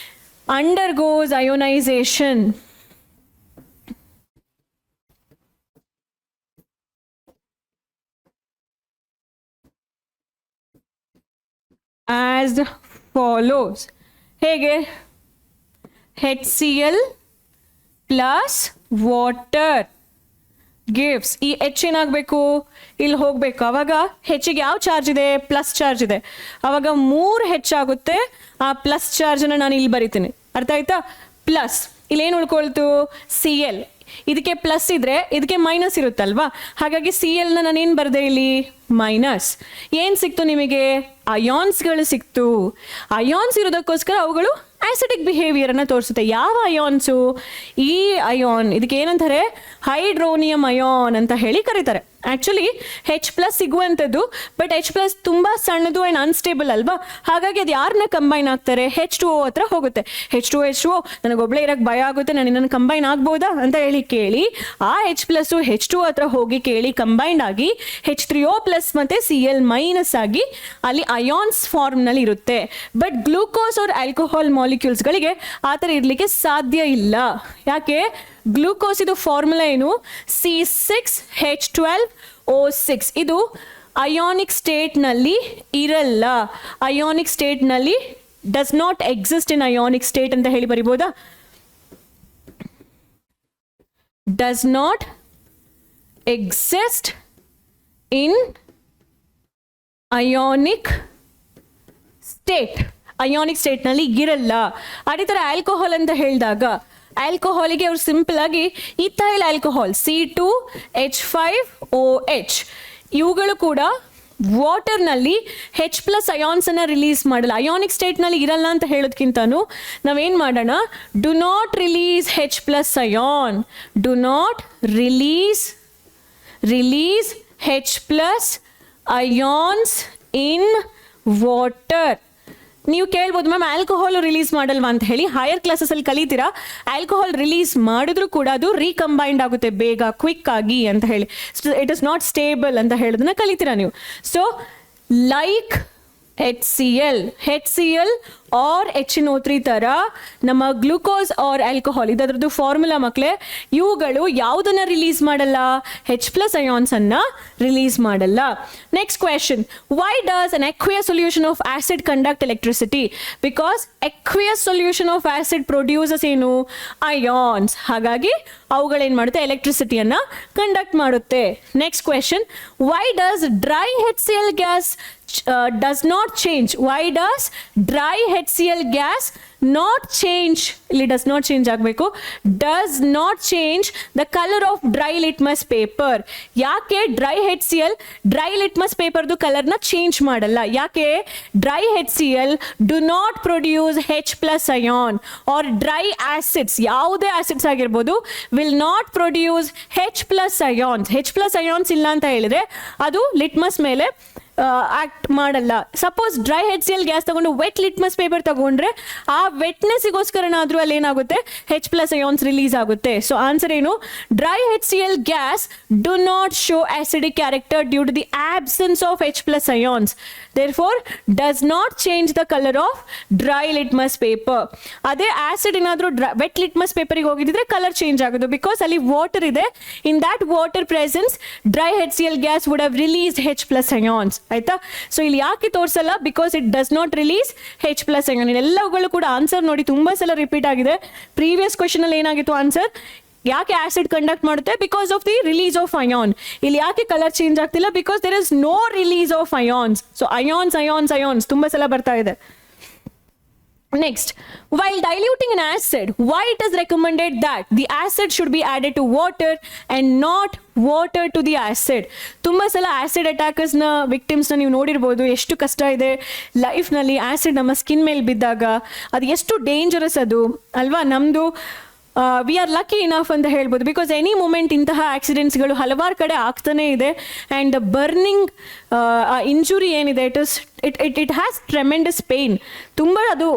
undergoes ionization as follows. ಹೇಗೆ? HCl ಪ್ಲಸ್ ವಾಟರ್ ಗಿವ್ಸ್, ಈ H ಏನಾಗಬೇಕು? ಇಲ್ಲಿ ಹೋಗಬೇಕು. ಅವಾಗ ಹೆಚ್ಚಿಗೆ ಯಾವ ಚಾರ್ಜ್ ಇದೆ? ಪ್ಲಸ್ ಚಾರ್ಜ್ ಇದೆ. ಅವಾಗ 3 ಹೆಚ್ಚಾಗುತ್ತೆ. ಆ ಪ್ಲಸ್ ಚಾರ್ಜನ್ನು ನಾನು ಇಲ್ಲಿ ಬರಿತೀನಿ. ಅರ್ಥ ಆಯ್ತಾ? ಪ್ಲಸ್ ಇಲ್ಲೇನು ಉಳ್ಕೊಳ್ತು? Cl. ಇದಕ್ಕೆ ಪ್ಲಸ್ ಇದ್ರೆ ಇದಕ್ಕೆ ಮೈನಸ್ ಇರುತ್ತಲ್ವಾ, ಹಾಗಾಗಿ CLನ ನಾನೇನು ಬರೆದೆ ಇಲ್ಲಿ? ಮೈನಸ್. ಏನು ಸಿಕ್ತು ನಿಮಗೆ? ಅಯಾನ್ಸ್ಗಳು ಸಿಕ್ತು. ಅಯಾನ್ಸ್ ಇರೋದಕ್ಕೋಸ್ಕರ ಅವುಗಳು ಆಸಿಡಿಕ್ ಬಿಹೇವಿಯರನ್ನು ತೋರಿಸುತ್ತೆ. ಯಾವ ಅಯಾನ್ಸು? ಈ ಅಯಾನ್. ಇದಕ್ಕೆ ಏನಂತಾರೆ? ಹೈಡ್ರೋನಿಯಂ ಅಯಾನ್ ಅಂತ ಹೇಳಿ ಕರೀತಾರೆ. ಆ್ಯಕ್ಚುಲಿ H+ ಸಿಗುವಂಥದ್ದು, ಬಟ್ H+ ತುಂಬ ಸಣ್ಣದು ಆ್ಯಂಡ್ ಅನ್ಸ್ಟೇಬಲ್ ಅಲ್ವಾ, ಹಾಗಾಗಿ ಅದು ಯಾರನ್ನ ಕಂಬೈನ್ ಆಗ್ತಾರೆ? H2O ಹತ್ರ ಹೋಗುತ್ತೆ. H2O ನನಗೊಬ್ಬಳೇ ಇರೋಕ್ಕೆ ಭಯ ಆಗುತ್ತೆ, ನಾನು ಇನ್ನೊಂದು ಕಂಬೈನ್ ಆಗ್ಬೋದಾ ಅಂತ ಹೇಳಿ ಕೇಳಿ ಆ H+ H2O ಹತ್ರ ಹೋಗಿ ಕೇಳಿ ಕಂಬೈಂಡ್ ಆಗಿ H3O+ ಮತ್ತು Cl- ಆಗಿ ಅಲ್ಲಿ ಅಯಾನ್ಸ್ ಫಾರ್ಮ್ನಲ್ಲಿ ಇರುತ್ತೆ. ಬಟ್ ಗ್ಲೂಕೋಸ್ ಆರ್ ಆಲ್ಕೋಹಾಲ್ ಮಾಲಿಕ್ಯೂಲ್ಸ್ಗಳಿಗೆ ಆ ಥರ ಇರಲಿಕ್ಕೆ ಸಾಧ್ಯ ಇಲ್ಲ. ಯಾಕೆ? ಗ್ಲೂಕೋಸ್ ಇದು ಫಾರ್ಮುಲಾ ಏನು? C6H12O6. ಇದು ಅಯಾನಿಕ್ ಸ್ಟೇಟ್ನಲ್ಲಿ ಇರಲ್ಲ. ಅಯಾನಿಕ್ ಸ್ಟೇಟ್ನಲ್ಲಿ does not exist in ionic state ಅಂತ ಹೇಳಿ ಬರಿಬೋದಾ? Does not exist in ionic state. Ionic ಸ್ಟೇಟ್ನಲ್ಲಿ ಇರಲ್ಲ. ಅದೇ ಥರ ಆಲ್ಕೋಹಾಲ್ ಅಂತ ಹೇಳಿದಾಗ ಆಲ್ಕೋಹಾಲಿಗೆ ಅವ್ರು ಸಿಂಪಲ್ ಆಗಿ ಇಥೈಲ್ ಆಲ್ಕೋಹಾಲ್ C2H5OH ಇವುಗಳು ಕೂಡ ವಾಟರ್ನಲ್ಲಿ H+ ಅಯಾನ್ಸನ್ನು ರಿಲೀಸ್ ಮಾಡಲ್ಲ. ಅಯಾನಿಕ್ ಸ್ಟೇಟ್ನಲ್ಲಿ ಇರಲ್ಲ ಅಂತ ಹೇಳೋದಕ್ಕಿಂತನೂ ನಾವೇನು ಮಾಡೋಣ? Do not release H+ ion. Do not release H+ ions in water. ನೀವು ಕೇಳ್ಬೋದು, ಮ್ಯಾಮ್ ಆಲ್ಕೋಹಾಲ್ ರಿಲೀಸ್ ಮಾಡಲ್ವಾ ಅಂತ ಹೇಳಿ. ಹೈಯರ್ ಕ್ಲಾಸಸಲ್ಲಿ ಕಲಿತೀರಾ, ಆಲ್ಕೋಹಾಲ್ ರಿಲೀಸ್ ಮಾಡಿದ್ರು ಕೂಡ ಅದು ರೀಕಂಬೈಂಡ್ ಆಗುತ್ತೆ ಬೇಗ, ಕ್ವಿಕ್ ಆಗಿ ಅಂತ ಹೇಳಿ. ಇಟ್ ಇಸ್ ನಾಟ್ ಸ್ಟೇಬಲ್ ಅಂತ ಹೇಳೋದನ್ನ ಕಲಿತೀರಾ ನೀವು. So like HCl R HNO3 ಥರ ನಮ್ಮ ಗ್ಲೂಕೋಸ್ ಆರ್ ಆಲ್ಕೋಹಾಲ್ ಇದರದ್ದು ಫಾರ್ಮುಲಾ ಮಕ್ಕಳೇ, ಇವುಗಳು ಯಾವುದನ್ನು ರಿಲೀಸ್ ಮಾಡಲ್ಲ? H+ ಅಯಾನ್ಸನ್ನು ರಿಲೀಸ್ ಮಾಡಲ್ಲ. Next question, why does an aqueous solution of acid conduct electricity? Because aqueous solution of acid produces ಏನು? ಅಯಾನ್ಸ್. ಹಾಗಾಗಿ ಅವುಗಳೇನು ಮಾಡುತ್ತೆ? ಎಲೆಕ್ಟ್ರಿಸಿಟಿಯನ್ನು ಕಂಡಕ್ಟ್ ಮಾಡುತ್ತೆ. Next question, why does dry HCl gas does not change. Why does dry HCl gas not change? It does not change ಆಗಬೇಕು. Does not change the color of dry litmus paper. ಯಾಕೆ dry HCl dry litmus paper ದು colour ನ change ಮಾಡಲ್ಲ? ಯಾಕೆ? dry HCl do not produce H plus ion or dry acids, ಯಾವುದೇ acids ಆಗಿರ್ಬೋದು, will not produce H plus ions. H plus ions ಇಲ್ಲ ಅಂತ ಹೇಳಿದ್ರೆ ಅದು ಲಿಟ್ಮಸ್ ಮೇಲೆ ಆಕ್ಟ್ ಮಾಡಲ್ಲ. ಸಪೋಸ್ ಡ್ರೈ HCl ಗ್ಯಾಸ್ ತಗೊಂಡು ವೆಟ್ ಲಿಟ್ಮಸ್ ಪೇಪರ್ ತಗೊಂಡ್ರೆ ಆ ವೆಟ್ನೆಸ್ಗೋಸ್ಕರನಾದ್ರೂ ಅಲ್ಲಿ ಏನಾಗುತ್ತೆ, H plus ions ರಿಲೀಸ್ ಆಗುತ್ತೆ. ಸೊ ಆನ್ಸರ್ ಏನು? Dry HCl gas do not show acidic character due to the absence of H plus ions. Therefore does not change the color of dry litmus paper. ಅದೇ acid ಏನಾದ್ರೂ wet litmus ಪೇಪರ್ಗೆ ಹೋಗಿದ್ರೆ colour change ಆಗೋದು, because ಅಲ್ಲಿ water ಇದೆ. In that water presence dry HCl gas would have released H plus ions. ಆಯ್ತಾ? So ಇಲ್ಲಿ ಯಾಕೆ ತೋರಿಸಲ್ಲ? Because it does not release H plus ion. ಎಲ್ಲವುಗಳು ಕೂಡ ಆನ್ಸರ್ ನೋಡಿ ತುಂಬಾ ಸಲ ರಿಪೀಟ್ ಆಗಿದೆ. ಪ್ರೀವಿಯಸ್ ಕ್ವೆಶ್ಚನ್ ಅಲ್ಲಿ ಏನಾಗಿತ್ತು ಆನ್ಸರ್? ಯಾಕೆ ಆಸಿಡ್ ಕಂಡಕ್ಟ್ ಮಾಡುತ್ತೆ? Because of the release of ion. ಇಲ್ಲಿ ಯಾಕೆ ಕಲರ್ ಚೇಂಜ್ ಆಗ್ತಿಲ್ಲ? Because there is no release of ions. So ions ತುಂಬಾ ಸಲ ಬರ್ತಾ ಇದೆ. Next, while diluting an acid, why it is recommended that the acid should be added to water and not water to the acid? ತುಂಬಾ ಸಲ acid attackers ನ victims ನ ನೀವು ನೋಡಿರ್ಬೋದು. ಎಷ್ಟು ಕಷ್ಟ ಇದೆ ಲೈಫ್ ನಲ್ಲಿ ಆಸಿಡ್ ನಮ್ಮ ಸ್ಕಿನ್ ಮೇಲೆ ಬಿದ್ದಾಗ, ಅದು ಎಷ್ಟು ಡೇಂಜರಸ್ ಅದು ಅಲ್ವಾ? ನಮ್ದು ವಿ ಆರ್ ಲಕ್ಕಿ ಇನಫ್ ಅಂತ ಹೇಳ್ಬೋದು, ಬಿಕಾಸ್ ಎನಿ ಮೂಮೆಂಟ್ ಇಂತಹ ಆಕ್ಸಿಡೆಂಟ್ಸ್ಗಳು ಹಲವಾರು ಕಡೆ ಆಗ್ತಾನೆ ಇದೆ. ಆ್ಯಂಡ್ ಬರ್ನಿಂಗ್ ಇಂಜುರಿ ಏನಿದೆ, ಇಟ್ ಹ್ಯಾಸ್ ಟ್ರೆಮೆಂಡಸ್ ಪೇನ್. ತುಂಬ ಅದು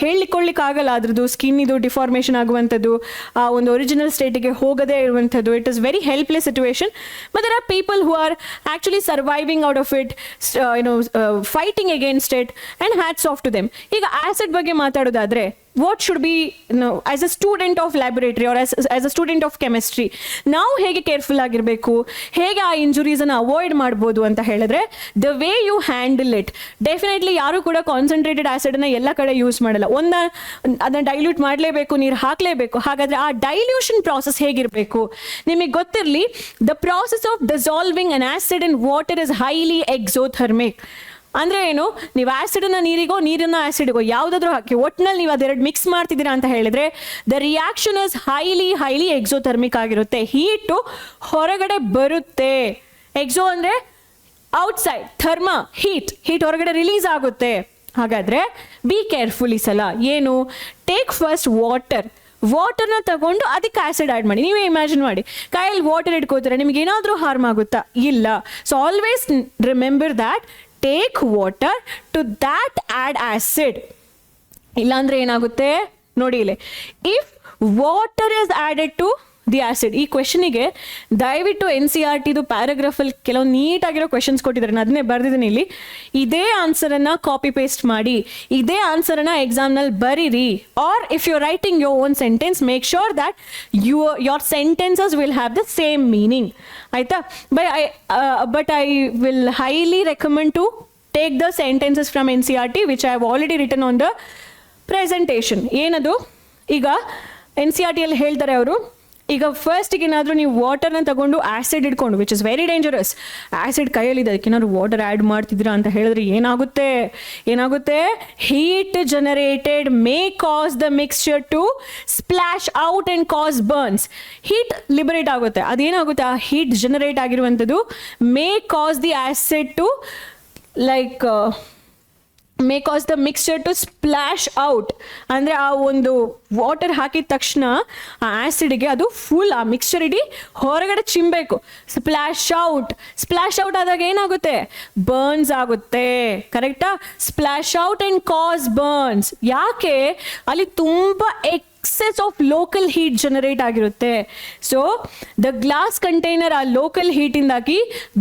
ಹೇಳಿಕೊಳ್ಳಿಕ್ಕಾಗಲ್ಲ ಅದ್ರದ್ದು ಸ್ಕಿನ್ ಇದು ಡಿಫಾರ್ಮೇಷನ್ ಆಗುವಂಥದ್ದು, ಆ ಒಂದು ಒರಿಜಿನಲ್ ಸ್ಟೇಟಿಗೆ ಹೋಗದೇ ಇರುವಂಥದ್ದು. It is very helpless situation. But there are people who are actually surviving out of it, fighting against it, and hats off to them. ಈಗ ಆಸಿಡ್ ಬಗ್ಗೆ ಮಾತಾಡೋದಾದ್ರೆ, what should be, as a student of laboratory or as a student of chemistry, ನಾವು ಹೇಗೆ careful ಆಗಿರಬೇಕು, ಹೇಗೆ ಆ ಇಂಜುರೀಸನ್ನು avoid ಮಾಡ್ಬೋದು ಅಂತ ಹೇಳಿದ್ರೆ, the way you handle it. Definitely ಯಾರು ಕೂಡ ಕಾನ್ಸಂಟ್ರೇಟೆಡ್ ಆಸಿಡನ್ನು ಎಲ್ಲ ಕಡೆ ಯೂಸ್ ಮಾಡಲ್ಲ. ಅದನ್ನು ಡೈಲ್ಯೂಟ್ ಮಾಡಲೇಬೇಕು, ನೀರು ಹಾಕಲೇಬೇಕು. ಹಾಗಾದರೆ ಆ ಡೈಲ್ಯೂಷನ್ ಪ್ರಾಸೆಸ್ ಹೇಗಿರಬೇಕು ನಿಮಗೆ ಗೊತ್ತಿರಲಿ. The process of dissolving an acid in water is highly exothermic. ಅಂದರೆ ಏನು? ನೀವು ಆ್ಯಸಿಡನ್ನು ನೀರಿಗೋ, ನೀರನ್ನು ಆ್ಯಸಿಡ್ಗೋ ಯಾವುದಾದ್ರೂ ಹಾಕಿ ಒಟ್ಟಿನಲ್ಲಿ ನೀವು ಅದೆರಡು ಮಿಕ್ಸ್ ಮಾಡ್ತಿದ್ದೀರಾ ಅಂತ ಹೇಳಿದರೆ, the reaction is highly exothermic ಆಗಿರುತ್ತೆ. ಹೀಟು ಹೊರಗಡೆ ಬರುತ್ತೆ. ಎಕ್ಸೋ ಅಂದರೆ ಔಟ್ಸೈಡ್, ಥರ್ಮ ಹೀಟ್ ಹೊರಗಡೆ ರಿಲೀಸ್ ಆಗುತ್ತೆ. ಹಾಗಾದರೆ ಬಿ ಕೇರ್ಫುಲ್ ಈ ಸಲ. ಏನು? ಟೇಕ್ ಫಸ್ಟ್ ವಾಟರ್ನ ತಗೊಂಡು ಅದಕ್ಕೆ ಆ್ಯಸಿಡ್ ಆ್ಯಡ್ ಮಾಡಿ. ನೀವೇ ಇಮ್ಯಾಜಿನ್ ಮಾಡಿ, ಕೈಯಲ್ಲಿ ವಾಟರ್ ಇಟ್ಕೋತಾರೆ, ನಿಮ್ಗೆ ಏನಾದರೂ ಹಾರ್ಮ್ ಆಗುತ್ತಾ? ಇಲ್ಲ. So always remember that take water, to that add acid. ಇಲ್ಲಾಂದ್ರೆ ಏನಾಗುತ್ತೆ ನೋಡಿ ಇಲ್ಲಿ, if water is added to the acid. ಈ ಕ್ವೆಶನಿಗೆ ದಯವಿಟ್ಟು NCERT ಪ್ಯಾರಾಗ್ರಾಫಲ್ಲಿ ಕೆಲವು ನೀಟಾಗಿರೋ ಕ್ವೆಶನ್ಸ್ ಕೊಟ್ಟಿದ್ದಾರೆ, ನಾನು ಅದನ್ನೇ ಬರೆದಿದ್ದೀನಿ ಇಲ್ಲಿ. ಇದೇ ಆನ್ಸರನ್ನು ಕಾಪಿ ಪೇಸ್ಟ್ ಮಾಡಿ, ಇದೇ ಆನ್ಸರನ್ನು ಎಕ್ಸಾಮ್ನಲ್ಲಿ ಬರೀರಿ. Or if you writing your own sentence, make sure that your sentences will have the same meaning. ಆಯಿತಾ? But I will highly recommend to take the sentences from NCERT which I have already written on the presentation. ಏನದು? ಈಗ NCERT ಅಲ್ಲಿ ಹೇಳ್ತಾರೆ ಅವರು, ಈಗ ಫಸ್ಟಿಗೆ ಏನಾದರೂ ನೀವು ವಾಟರ್ನ ತಗೊಂಡು ಆ್ಯಸಿಡ್ ಇಟ್ಕೊಂಡು, which is very dangerous, acid ಕೈಯಲ್ಲಿದೆ, ಅದಕ್ಕೆ ಏನಾದ್ರು ವಾಟರ್ ಆ್ಯಡ್ ಮಾಡ್ತಿದ್ದೀರಾ ಅಂತ ಹೇಳಿದ್ರೆ ಏನಾಗುತ್ತೆ? Heat generated may cause the mixture to splash out and cause burns. Heat liberate ಆಗುತ್ತೆ. ಅದೇನಾಗುತ್ತೆ? ಆ ಹೀಟ್ ಜನರೇಟ್ ಆಗಿರುವಂಥದ್ದು may cause the acid to may cause the mixture to splash out. ಅಂದರೆ ಆ ಒಂದು ವಾಟರ್ ಹಾಕಿದ ತಕ್ಷಣ ಆ ಆ್ಯಸಿಡ್ಗೆ ಅದು ಫುಲ್ ಆ ಮಿಕ್ಸ್ಚರ್ ಇಡೀ ಹೊರಗಡೆ ಚಿಮ್ಮಬೇಕು. ಸ್ಪ್ಲಾಶ್ ಔಟ್ ಆದಾಗ ಏನಾಗುತ್ತೆ? ಬರ್ನ್ಸ್ ಆಗುತ್ತೆ. ಕರೆಕ್ಟಾ? Splash out and cause burns. ಯಾಕೆ? ಅಲ್ಲಿ ತುಂಬ excess of local heat generate ಆಗಿರುತ್ತೆ. ಸೊ ದ ಗ್ಲಾಸ್ ಕಂಟೈನರ್ ಆ ಲೋಕಲ್ ಹೀಟಿಂದಾಗಿ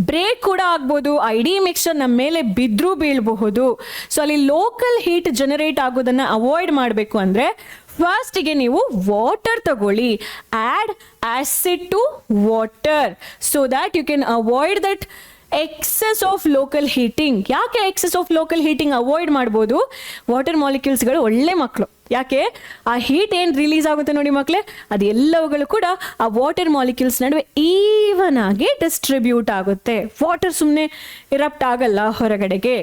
ಬ್ರೇಕ್ ಕೂಡ ಆಗ್ಬೋದು, ಆ ಇಡೀ ಮಿಕ್ಸ್ಚರ್ ನಮ್ಮ ಮೇಲೆ ಬಿದ್ದರೂ ಬೀಳಬಹುದು. ಸೊ ಅಲ್ಲಿ ಲೋಕಲ್ ಹೀಟ್ ಜನರೇಟ್ ಆಗೋದನ್ನು ಅವಾಯ್ಡ್ ಮಾಡಬೇಕು ಅಂದರೆ, ಫಸ್ಟಿಗೆ ನೀವು ವಾಟರ್ ತಗೊಳ್ಳಿ, add acid to water, so that you can avoid that excess of local heating. ಯಾಕೆ excess of local heating avoid ಮಾಡ್ಬೋದು? ವಾಟರ್ ಮಾಲಿಕ್ಯೂಲ್ಸ್ಗಳು ಒಳ್ಳೆ ಮಕ್ಕಳು. ಯಾಕೆ? ಆ ಹೀಟ್ ಏನು ರಿಲೀಸ್ ಆಗುತ್ತೆ ನೋಡಿ ಮಕ್ಕಳೇ, ಅದು ಎಲ್ಲವುಗಳು ಕೂಡ ಆ ವಾಟರ್ ಮಾಲಿಕ್ಯೂಲ್ಸ್ ನಡುವೆ ಈವನ್ ಆಗಿ ಡಿಸ್ಟ್ರಿಬ್ಯೂಟ್ ಆಗುತ್ತೆ. ವಾಟರ್ ಸುಮ್ಮನೆ ಇರಪ್ಟ್ ಆಗಲ್ಲ ಹೊರಗಡೆಗೆ.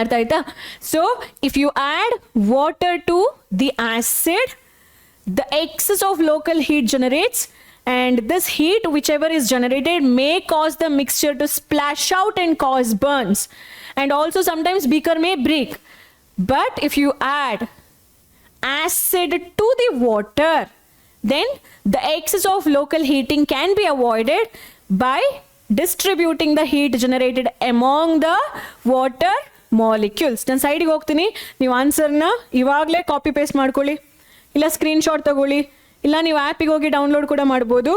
ಅರ್ಥ ಆಯ್ತಾ? So if you add water to the acid, the excess of local heat generates, and this heat whichever is generated may cause the mixture to splash out and cause burns, and also sometimes beaker may break. But if you add acid to the water, then the excess of local heating can be avoided by distributing the heat generated among the water molecules. ನಾನು ಸೈಡಿಗೆ ಹೋಗ್ತೀನಿ, ನೀವು ಆನ್ಸರ್ನ ಇವಾಗಲೇ copy paste ಮಾಡ್ಕೊಳ್ಳಿ, ಇಲ್ಲ screenshot ತಗೊಳ್ಳಿ, ಇಲ್ಲ ನೀವು ಆ್ಯಪಿಗೆ ಹೋಗಿ ಡೌನ್ಲೋಡ್ ಕೂಡ ಮಾಡ್ಬೋದು.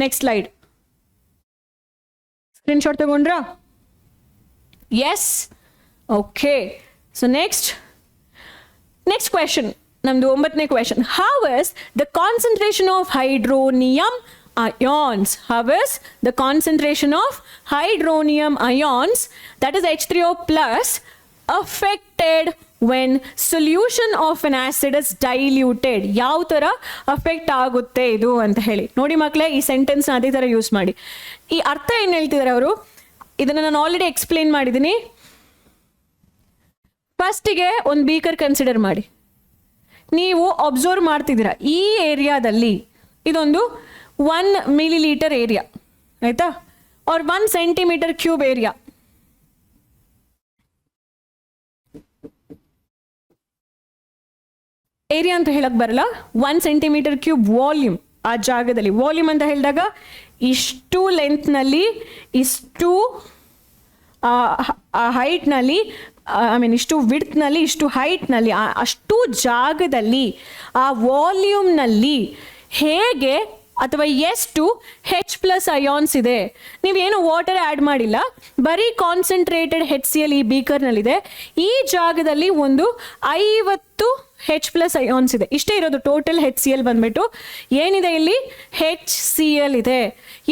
Next slide. ಸ್ಕ್ರೀನ್ಶಾಟ್ ತಗೊಂಡ್ರಾ? Yes, okay. So next question, ನಮ್ದು 9ನೇ question. How is the concentration of hydronium ions? How is the concentration of hydronium ions, that is H3O plus, affected when solution of an acid is diluted? ಯಾವ ಥರ affect ಆಗುತ್ತೆ ಇದು ಅಂತ ಹೇಳಿ ನೋಡಿ ಮಕ್ಕಳೇ. ಈ ಸೆಂಟೆನ್ಸ್ನ ಅದೇ ಥರ ಯೂಸ್ ಮಾಡಿ. ಈ ಅರ್ಥ ಏನು ಹೇಳ್ತಿದ್ದಾರೆ ಅವರು, ಇದನ್ನು ನಾನು ಆಲ್ರೆಡಿ ಎಕ್ಸ್ಪ್ಲೇನ್ ಮಾಡಿದ್ದೀನಿ. ಫಸ್ಟಿಗೆ ಒಂದು ಬೀಕರ್ ಕನ್ಸಿಡರ್ ಮಾಡಿ. ನೀವು ಅಬ್ಸರ್ವ್ ಮಾಡ್ತಿದ್ದೀರಾ ಈ ಏರಿಯಾದಲ್ಲಿ ಇದೊಂದು 1 milliliter ಏರಿಯಾ, ಆಯಿತಾ, or 1 centimeter cube area. Area ಅಂತ ಹೇಳಕ್ ಬರಲ್ಲ, 1 centimeter ಕ್ಯೂಬ್ ವಾಲ್ಯೂಮ್. ಆ ಜಾಗದಲ್ಲಿ ವಾಲ್ಯೂಮ್ ಅಂತ ಹೇಳಿದಾಗ ಇಷ್ಟು ಲೆಂತ್ನಲ್ಲಿ, ಇಷ್ಟು ಹೈಟ್ನಲ್ಲಿ, ಇಷ್ಟು ವಿಡ್ತ್ನಲ್ಲಿ, ಇಷ್ಟು ಹೈಟ್ನಲ್ಲಿ, ಅಷ್ಟು ಜಾಗದಲ್ಲಿ ಆ ವಾಲ್ಯೂಮ್ನಲ್ಲಿ ಹೇಗೆ ಅಥವಾ ಎಷ್ಟು H+ ಅಯಾನ್ಸ್ ಇದೆ. ನೀವೇನು ವಾಟರ್ ಆ್ಯಡ್ ಮಾಡಿಲ್ಲ, ಬರೀ ಕಾನ್ಸಂಟ್ರೇಟೆಡ್ HCl ಈ ಬೀಕರ್ನಲ್ಲಿದೆ. ಈ ಜಾಗದಲ್ಲಿ ಒಂದು 50 H+ ಅಯಾನ್ಸ್ ಇದೆ. ಇಷ್ಟೇ ಇರೋದು ಟೋಟಲ್ HCl ಬಂದ್ಬಿಟ್ಟು. ಏನಿದೆ ಇಲ್ಲಿ? HCl ಇದೆ.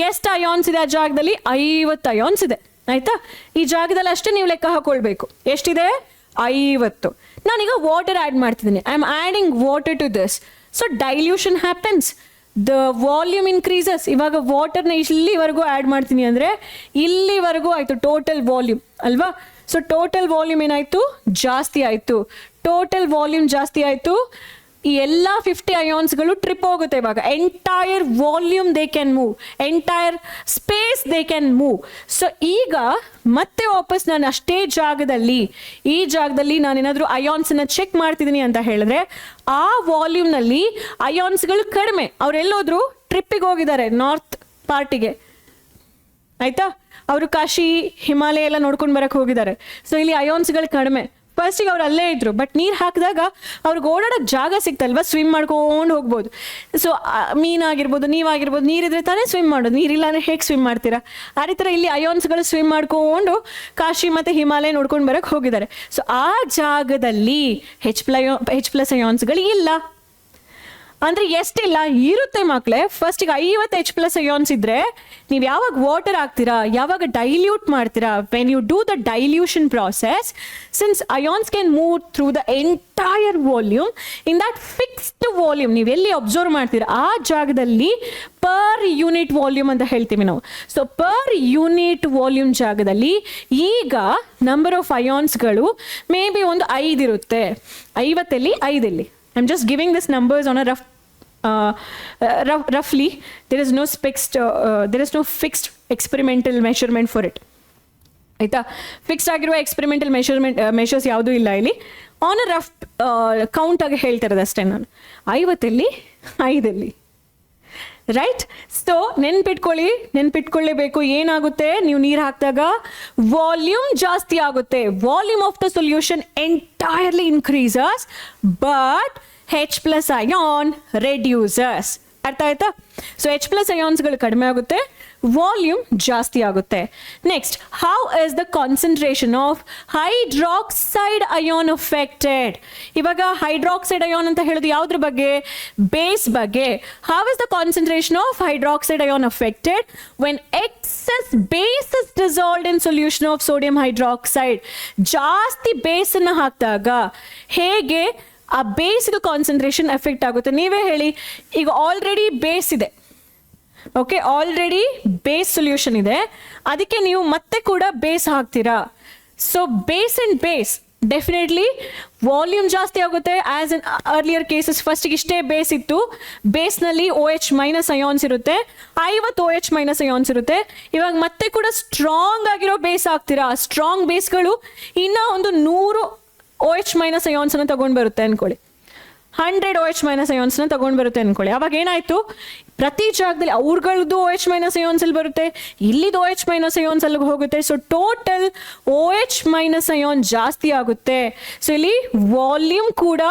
ಎಷ್ಟು ಅಯಾನ್ಸ್ ಇದೆ ಆ ಜಾಗದಲ್ಲಿ? 50 ಅಯಾನ್ಸ್ ಇದೆ. ಆಯ್ತಾ? ಈ ಜಾಗದಲ್ಲಿ ಅಷ್ಟೇ ನೀವು ಲೆಕ್ಕ ಹಾಕೊಳ್ಬೇಕು. ಎಷ್ಟಿದೆ? 50. ನಾನೀಗ ವಾಟರ್ ಆ್ಯಡ್ ಮಾಡ್ತಿದ್ದೀನಿ. I am adding water to this. So dilution happens, the volume increases. ಇವಾಗ ವಾಟರ್ನ ಇಲ್ಲಿವರೆಗೂ ಆ್ಯಡ್ ಮಾಡ್ತೀನಿ ಅಂದರೆ ಇಲ್ಲಿವರೆಗೂ ಆಯಿತು ಟೋಟಲ್ ವಾಲ್ಯೂಮ್ ಅಲ್ವಾ? ಸೊ ಟೋಟಲ್ ವಾಲ್ಯೂಮ್ ಏನಾಯಿತು? ಜಾಸ್ತಿ ಆಯಿತು. ಟೋಟಲ್ ವಾಲ್ಯೂಮ್ ಜಾಸ್ತಿ ಆಯಿತು. ಈ ಎಲ್ಲ 50 ಅಯಾನ್ಸ್ಗಳು ಟ್ರಿಪ್ ಹೋಗುತ್ತೆ. ಇವಾಗ entire volume they can move, entire space they can move. So ಈಗ ಮತ್ತೆ ವಾಪಸ್ ನಾನು ಅಷ್ಟೇ ಜಾಗದಲ್ಲಿ, ಈ ಜಾಗದಲ್ಲಿ ನಾನೇನಾದರೂ ಅಯಾನ್ಸನ್ನು ಚೆಕ್ ಮಾಡ್ತಿದ್ದೀನಿ ಅಂತ ಹೇಳಿದ್ರೆ ಆ ವಾಲ್ಯೂಮ್ನಲ್ಲಿ ಅಯಾನ್ಸ್ಗಳು ಕಡಿಮೆ. ಅವರೆಲ್ಲೋದ್ರು ಟ್ರಿಪ್ಪಿಗೆ ಹೋಗಿದ್ದಾರೆ ನಾರ್ತ್ ಪಾರ್ಟಿಗೆ, ಆಯಿತಾ? ಅವರು ಕಾಶಿ ಹಿಮಾಲಯ ಎಲ್ಲ ನೋಡ್ಕೊಂಡು ಬರೋಕ್ಕೆ ಹೋಗಿದ್ದಾರೆ. ಸೊ ಇಲ್ಲಿ ಅಯಾನ್ಸ್ಗಳು ಕಡಿಮೆ. ಫಸ್ಟಿಗೆ ಅವ್ರು ಅಲ್ಲೇ ಇದ್ರು, ಬಟ್ ನೀರು ಹಾಕಿದಾಗ ಅವ್ರಿಗೆ ಓಡಾಡೋಕ್ಕೆ ಜಾಗ ಸಿಕ್ತಲ್ವ, ಸ್ವಿಮ್ ಮಾಡ್ಕೊಂಡು ಹೋಗ್ಬೋದು. ಸೊ ಮೀನಾಗಿರ್ಬೋದು, ನೀವಾಗಿರ್ಬೋದು, ನೀರಿದ್ರೆ ತಾನೇ ಸ್ವಿಮ್ ಮಾಡೋದು. ನೀರಿಲ್ಲ ಅಂದರೆ ಹೇಗೆ ಸ್ವಿಮ್ ಮಾಡ್ತೀರಾ? ಅದೇ ಥರ ಇಲ್ಲಿ ಅಯಾನ್ಸ್ಗಳು ಸ್ವಿಮ್ ಮಾಡ್ಕೊಂಡು ಕಾಶಿ ಮತ್ತು ಹಿಮಾಲಯ ನೋಡ್ಕೊಂಡು ಬರೋಕ್ಕೆ ಹೋಗಿದ್ದಾರೆ. ಸೊ ಆ ಜಾಗದಲ್ಲಿ H+ ಅಯಾನ್ಸ್ಗಳು ಇಲ್ಲ. ಅಂದರೆ ಎಷ್ಟಿಲ್ಲ? ಇರುತ್ತೆ ಮಕ್ಕಳೇ. ಫಸ್ಟಿಗೆ 50 H+ ಅಯಾನ್ಸ್ ಇದ್ದರೆ ನೀವು ಯಾವಾಗ ವಾಟರ್ ಹಾಕ್ತೀರಾ, ಯಾವಾಗ ಡೈಲ್ಯೂಟ್ ಮಾಡ್ತೀರಾ, when you do the dilution process, since ions can move through the entire volume, in that fixed volume ನೀವು ಎಲ್ಲಿ ಅಬ್ಸರ್ವ್ ಮಾಡ್ತೀರಾ ಆ ಜಾಗದಲ್ಲಿ ಪರ್ ಯೂನಿಟ್ ವಾಲ್ಯೂಮ್ ಅಂತ ಹೇಳ್ತೀವಿ ನಾವು. ಸೊ ಪರ್ ಯೂನಿಟ್ ವಾಲ್ಯೂಮ್ ಜಾಗದಲ್ಲಿ ಈಗ ನಂಬರ್ ಆಫ್ ಅಯಾನ್ಸ್ಗಳು ಮೇ ಬಿ ಒಂದು 5 ಇರುತ್ತೆ. 50 5 ಇಲ್ಲಿ. I am just giving this numbers on a roughly. There is no fixed experimental measurement for it. ಆಯಿತಾ? ಫಿಕ್ಸ್ಡ್ ಆಗಿರುವ ಎಕ್ಸ್ಪೆರಿಮೆಂಟಲ್ ಮೆಷರ್ಸ್ ಯಾವುದೂ ಇಲ್ಲ ಇಲ್ಲಿ. ಆನ್ ಅ ರಫ್ ಕೌಂಟಾಗಿ ಹೇಳ್ತಿರೋದು ಅಷ್ಟೇ ನಾನು. 50 5 ರೈಟ್? ಸೊ ನೆನ್ಪಿಟ್ಕೊಳ್ಳೇಬೇಕು. ಏನಾಗುತ್ತೆ? ನೀವು ನೀರು ಹಾಕಿದಾಗ ವಾಲ್ಯೂಮ್ ಜಾಸ್ತಿ ಆಗುತ್ತೆ. Volume of the solution entirely increases, but H+ ion reduces. ಅರ್ಥ ಆಯ್ತಾ? ಸೊ H ಪ್ಲಸ್ ಅಯಾನ್ಸ್ಗಳು ಕಡಿಮೆ ಆಗುತ್ತೆ, ವಾಲ್ಯೂಮ್ ಜಾಸ್ತಿ ಆಗುತ್ತೆ. Next, how is the concentration of hydroxide ion affected? ಇವಾಗ ಹೈಡ್ರಾಕ್ಸೈಡ್ ಅಯಾನ್ ಅಂತ ಹೇಳೋದು ಯಾವ್ದ್ರ ಬಗ್ಗೆ? ಬೇಸ್ ಬಗ್ಗೆ. How is the concentration of hydroxide ion affected when excess base is dissolved in solution of sodium hydroxide? ಜಾಸ್ತಿ ಬೇಸನ್ನು ಹಾಕಿದಾಗ ಹೇಗೆ ಆ ಬೇಸ್ದು ಕಾನ್ಸಂಟ್ರೇಷನ್ ಎಫೆಕ್ಟ್ ಆಗುತ್ತೆ? ನೀವೇ ಹೇಳಿ. ಈಗ ಆಲ್ರೆಡಿ ಬೇಸ್ ಇದೆ, ಓಕೆ, ಆಲ್ರೆಡಿ ಬೇಸ್ ಸೊಲ್ಯೂಷನ್ ಇದೆ, ಅದಕ್ಕೆ ನೀವು ಮತ್ತೆ ಕೂಡ ಬೇಸ್ ಹಾಕ್ತೀರಾ. So base and base definitely volume ಜಾಸ್ತಿ ಆಗುತ್ತೆ. ಆಸ್ ಇನ್ ಅರ್ಲಿಯರ್ ಕೇಸಸ್ ಫಸ್ಟಿಗೆ ಇಷ್ಟೇ ಬೇಸ್ ಇತ್ತು, ಬೇಸ್ನಲ್ಲಿ OH ಮೈನಸ್ ಅಯಾನ್ಸ್ ಇರುತ್ತೆ, 50 OH ಮೈನಸ್ ಅಯಾನ್ಸ್ ಇರುತ್ತೆ. ಇವಾಗ ಮತ್ತೆ ಕೂಡ ಸ್ಟ್ರಾಂಗ್ ಆಗಿರೋ ಬೇಸ್ ಹಾಕ್ತೀರಾ. ಸ್ಟ್ರಾಂಗ್ ಬೇಸ್ಗಳು ಇನ್ನ ಒಂದು 100 OH ಮೈನಸ್ ಅಯಾನ್ಸ್ ಅನ್ನು ತಗೊಂಡು ಬರುತ್ತೆ ಅನ್ಕೊಳ್ಳಿ, 100 OH ಮೈನಸ್ ಅಯಾನ್ಸ್ ನ ತಗೊಂಡು ಬರುತ್ತೆ ಅನ್ಕೊಳ್ಳಿ. ಅವಾಗ ಏನಾಯ್ತು, ಪ್ರತಿ ಜಾಗದಲ್ಲಿ ಅವ್ರಗಳದ್ದು OH ಮೈನಸ್ ಅಯಾನ್ಸ್ ಅಲ್ಲಿ ಬರುತ್ತೆ, ಇಲ್ಲಿದ್ದು OH ಮೈನಸ್ ಅಯಾನ್ಸ್ ಅಲ್ಲಿಗೆ ಹೋಗುತ್ತೆ. So total OH minus ion ಜಾಸ್ತಿ ಆಗುತ್ತೆ. ಸೊ ಇಲ್ಲಿ ವಾಲ್ಯೂಮ್ ಕೂಡ